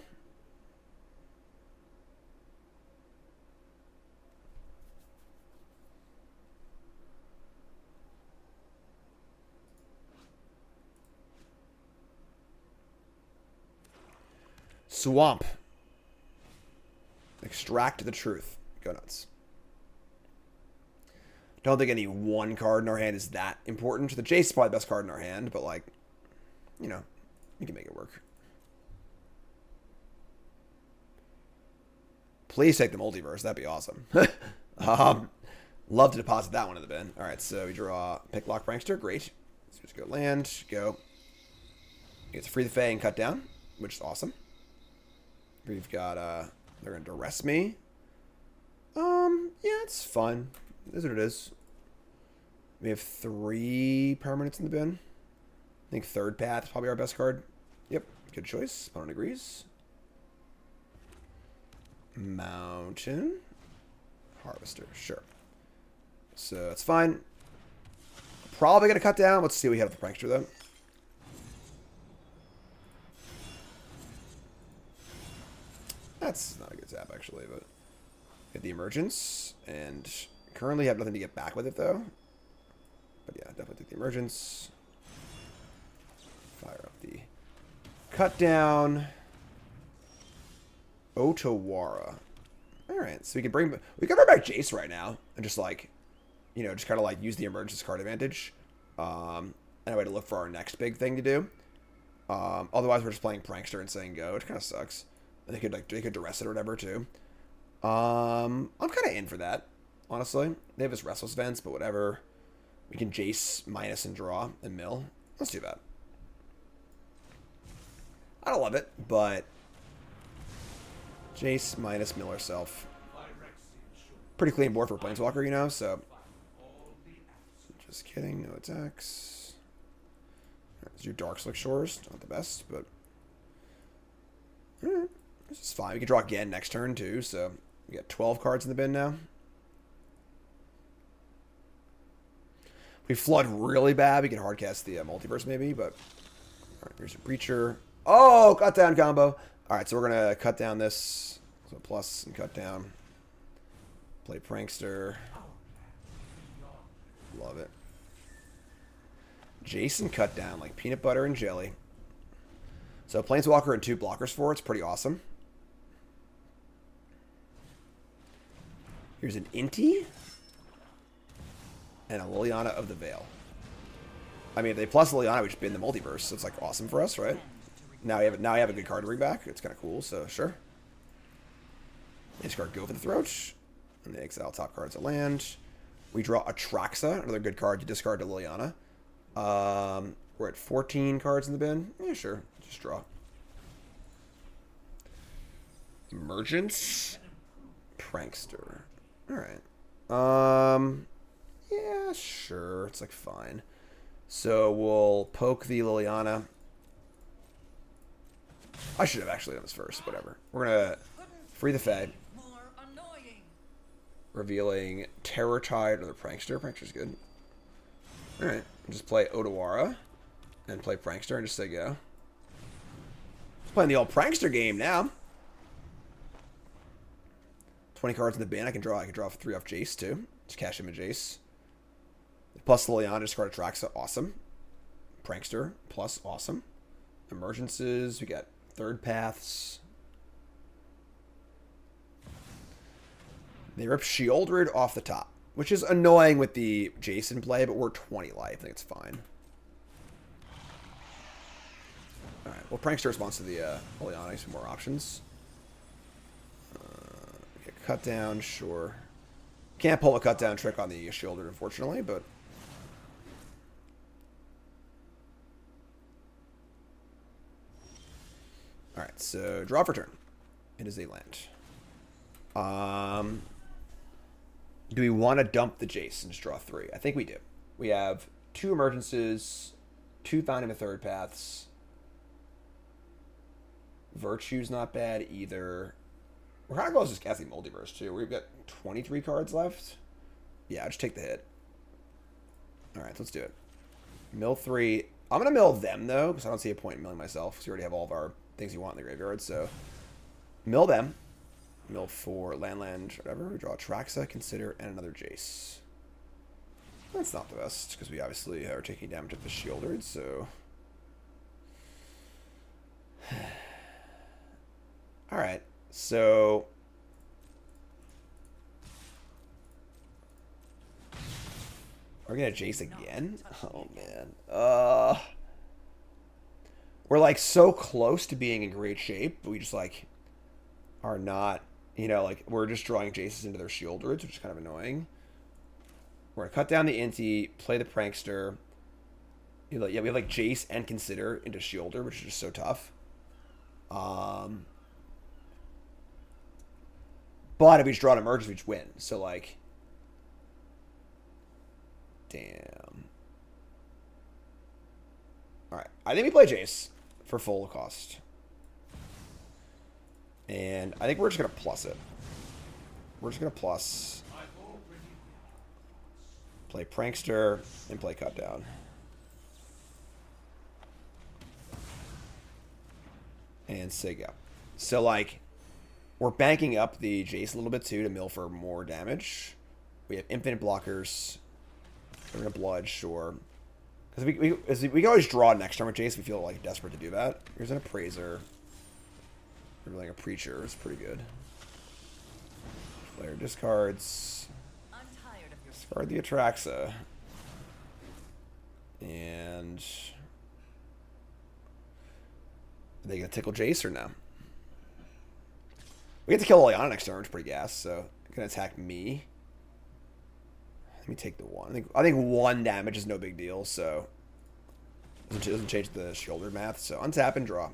Swamp. Extract the truth. Go nuts. Don't think any one card in our hand is that important. The Jace is probably the best card in our hand, but like, you know, we can make it work. Please take the Multiverse. That'd be awesome. Love to deposit that one in the bin. All right, so we draw Picklock Prankster. Great. Let's just go land. Go. Get to free the Fae and cut down, which is awesome. We've got, they're going to Duress me. Yeah, it's fun. It is what it is. We have 3 permanents in the bin. I think third path is probably our best card. Yep, good choice. Opponent agrees. Mountain. Harvester, sure. So it's fine. Probably going to cut down. Let's see what we have with the Prankster, though. That's not a good zap, actually, but get the Emergence, and currently have nothing to get back with it, though. But yeah, definitely take the Emergence. Fire up the cut down. Otawara. Alright, so we can bring back Jace right now, and just like, you know, just kind of like use the Emergence card advantage. Anyway, to look for our next big thing to do. Otherwise, we're just playing Prankster and saying go, which kind of sucks. And they could Duress it or whatever too. I'm kind of in for that, honestly. They have this Restless Vents, but whatever. We can Jace minus and draw and mill. Let's do that. I don't love it, but Jace minus mill herself. Pretty clean board for Planeswalker, you know, so. Just kidding, no attacks. Let's do Darkslick Shores. Not the best, but. Alright, this is fine. We can draw again next turn, too, so we got 12 cards in the bin now. If we flood really bad, we can hardcast the Multiverse, maybe, but. Alright, here's a Breacher. Oh, cut down combo. Alright, so we're going to cut down this. So plus and cut down. Play Prankster. Love it. Jason cut down like peanut butter and jelly. So Planeswalker and 2 blockers for it's pretty awesome. Here's an Inti. And a Liliana of the Veil. I mean, if they plus Liliana, we just bin the Multiverse. So it's like awesome for us, right? Now we have a good card to bring back. It's kind of cool, so sure. Discard Go for the Throat. And they exile top cards of land. We draw Atraxa, another good card to discard to Liliana. We're at 14 cards in the bin. Yeah, sure. Just draw. Emergence. Prankster. Alright. Yeah, sure. It's like fine. So we'll poke the Liliana. I should have actually done this first. Whatever. We're going to free the Fae. Revealing Terror Tide or the Prankster. Prankster's good. Alright. Just play Otawara. And play Prankster and just say go. Just playing the old Prankster game now. 20 cards in the bin. I can draw 3 off Jace too. Just cash him a Jace. Plus Liliana, discard Atraxa. Awesome. Prankster. Plus awesome. Emergences. We got third paths. They rip Shieldred off the top, which is annoying with the Jason play, but we're 20 life. I think it's fine. Alright, well, Prankster responds to the Liliana. Some more options. Cut down, sure. Can't pull a cut down trick on the Shieldred, unfortunately, but. Alright, so draw for turn. It is a land. Do we want to dump the Jace and just draw 3? I think we do. We have 2 emergences, 2 Founding of Third Paths. Virtue's not bad either. We're kind of close to casting Multiverse too. We've got 23 cards left. Yeah, just take the hit. Alright, let's do it. Mill 3. I'm going to mill them though, because I don't see a point in milling myself, because we already have all of our things you want in the graveyard, so. Mill them. Mill 4, land, whatever. We draw Atraxa, Consider, and another Jace. That's not the best, because we obviously are taking damage with the Shieldred, so. Alright, so. Are we gonna Jace again? Oh, man. We're, like, so close to being in great shape, but we just, like, are not. You know, like, we're just drawing Jaces into their Shieldreds, which is kind of annoying. We're going to cut down the Inti, play the Prankster. You know, yeah, we have, like, Jace and Consider into Shieldred, which is just so tough. But if we just draw an Emergence, we just win. So, like, damn. Alright, I think we play Jace for full cost. And I think we're just going to plus it. We're just going to plus. Play Prankster and play Cut Down. And Sig up. So, like, we're banking up the Jace a little bit, too, to mill for more damage. We have infinite blockers. We're going to Blood, sure. Because we can always draw next turn with Jace. We feel, like, desperate to do that. Here's an Appraiser. We're like a Preacher. It's pretty good. Player discards. Discard the Atraxa. And... Are they going to tickle Jace or no? We get to kill Lyanna next turn, which is pretty gas, so they're going to attack me. Let me take the 1. I think 1 damage is no big deal, so it doesn't change the shoulder math. So untap and draw.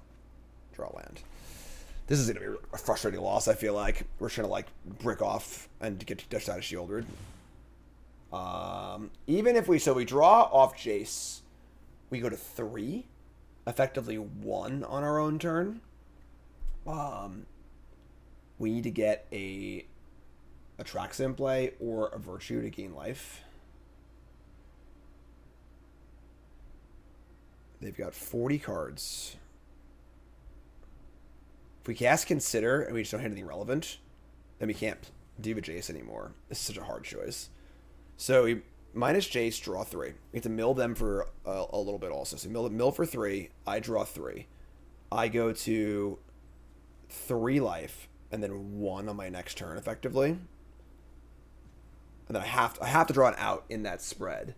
Draw land. This is going to be a frustrating loss, I feel like. We're trying to, like, brick off and get Dutch out of shielded. Even if we draw off Jace, we go to 3. Effectively 1 on our own turn. We need to get a Atraxa in play or a Virtue to gain life. They've got 40 cards. If we cast Consider and we just don't have anything relevant, then we can't do a Jace anymore. This is such a hard choice. So we minus Jace, draw 3. We have to mill them for a little bit also. So mill for 3. I draw 3. I go to 3 life and then 1 on my next turn, effectively. And then I have to draw an out in that spread.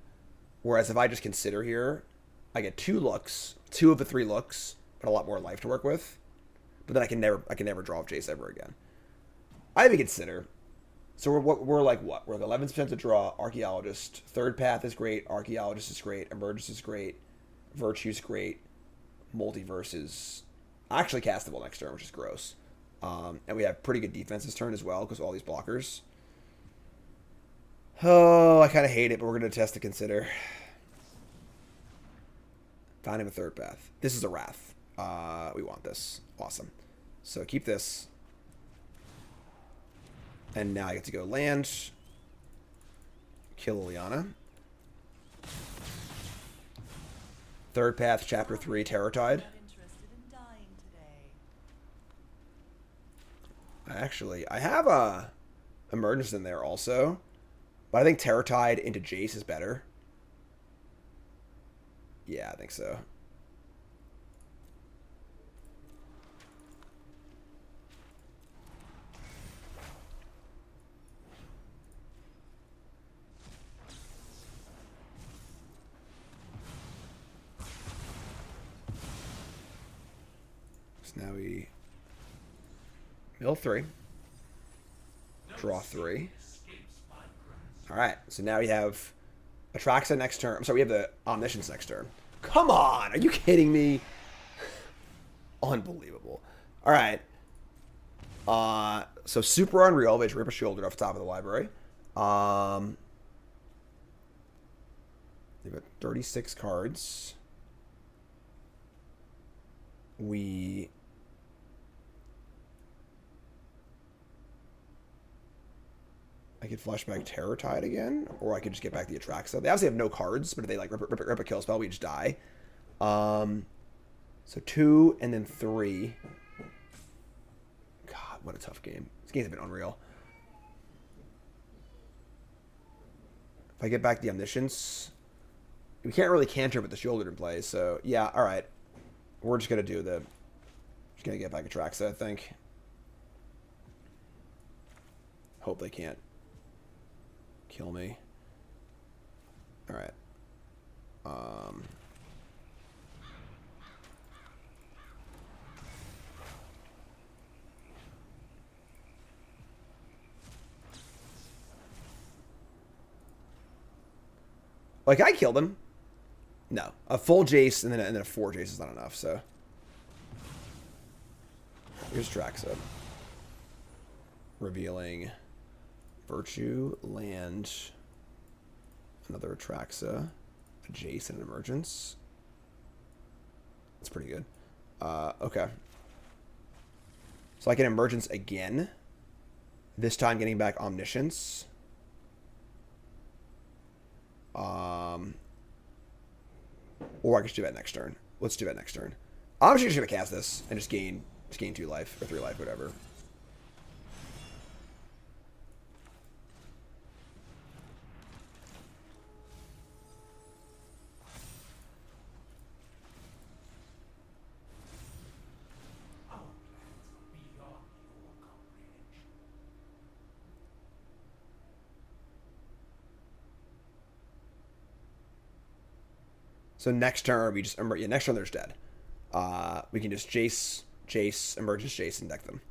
Whereas if I just Consider here, I get 2 looks, 2 of the 3 looks, but a lot more life to work with. But then I can never draw off Jace ever again. I even Consider. So we're like what? We're like 11% to draw. Archaeologist. Third path is great. Archaeologist is great. Emergence is great. Virtue's great. Multiverse is actually castable next turn, which is gross. And we have pretty good defense this turn as well because of all these blockers. Oh, I kind of hate it, but we're going to test to Consider. Found him a third path. This is a Wrath. We want this. Awesome. So keep this. And now I get to go land. Kill Lyanna. Third path, Chapter 3, Terror Tide. Actually, I have a Emergence in there also. But I think Terror Tide into Jace is better. Yeah, I think so. Now we mill 3, draw 3. All right, so now we have Atraxa next turn. I'm sorry, we have the Omniscience next turn. Come on, are you kidding me? Unbelievable. All right. So super unreal. They just rip a shoulder off the top of the library. They've got 36 cards. I could flashback Terror Tide again, or I could just get back the Atraxa. They obviously have no cards, but if they like rip a kill spell, we just die. So 2 and then 3. God, what a tough game. This game's been unreal. If I get back the Omniscience, we can't really cantrip with the shoulder in play. So yeah, all right. We're just gonna do the. Just gonna get back Atraxa, I think. Hope they can't kill me. All right. Like I killed him. No, a full Jace and then a 4 Jace is not enough. So here's Atraxa, revealing Virtue, land, another Atraxa, a Jace, and an Emergence. That's pretty good. Okay. So I can Emergence again. This time getting back Omniscience. Or I can just do that next turn. Let's do that next turn. I'm just gonna cast this and just gain 2 life or 3 life, whatever. So next turn we just next turn there's dead. We can just Jace, Emergence Jace, and deck them.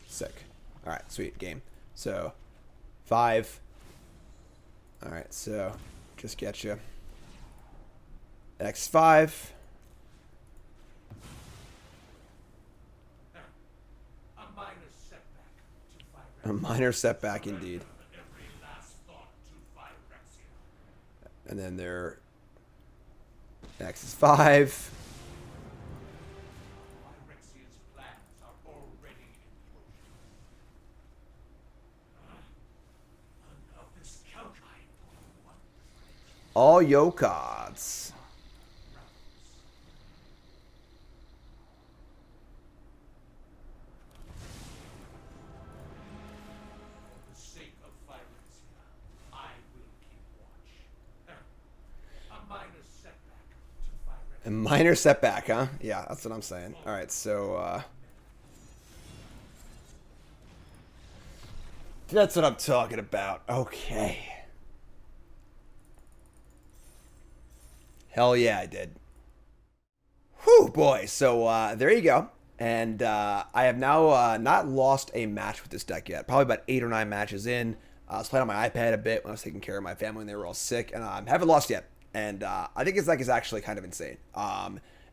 Sick. All right, sweet game. So 5. All right, so just get you X5. A minor setback indeed. And then their X is 5. All yo cards. A minor setback, huh? Yeah, that's what I'm saying. All right, so that's what I'm talking about. Okay. Hell yeah, I did. Whew, boy. So there you go. And I have now not lost a match with this deck yet. Probably about 8 or 9 matches in. I was playing on my iPad a bit when I was taking care of my family when they were all sick. And I haven't lost yet. And I think this deck is actually kind of insane.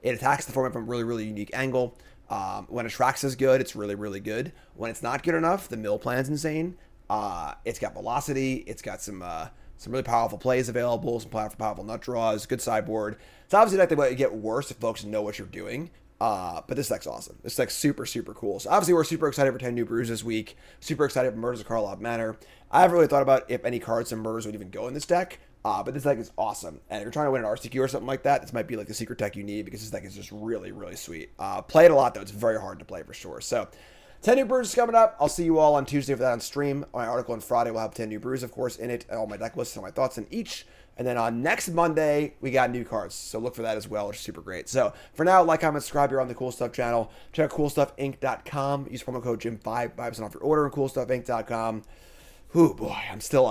It attacks the format from a really, really unique angle. When Atraxa is good, it's really, really good. When it's not good enough, the mill plan's insane. It's got velocity. It's got some really powerful plays available, some powerful nut draws, good sideboard. It's obviously a deck that might get worse if folks know what you're doing. But this deck's awesome. This deck's super, super cool. So obviously we're super excited for 10 new brews this week. Super excited for Murders of Karlov Manor. I haven't really thought about if any cards and murders would even go in this deck. But this deck is awesome. And if you're trying to win an RCQ or something like that, this might be like the secret deck you need because this deck is just really, really sweet. Play it a lot though. It's very hard to play for sure. So 10 new brews is coming up. I'll see you all on Tuesday for that on stream. My article on Friday will have 10 new brews, of course, in it, and all my deck lists and my thoughts on each. And then on next Monday, we got new cards. So look for that as well, which is super great. So for now, like, comment, subscribe. You're on the Cool Stuff channel. Check out CoolStuffInc.com. Use promo code Jim5, 5% off your order on CoolStuffInc.com. Whew, boy, I'm still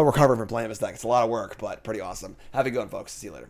recovering from playing this deck. It's a lot of work, but pretty awesome. Have a good one, folks. See you later.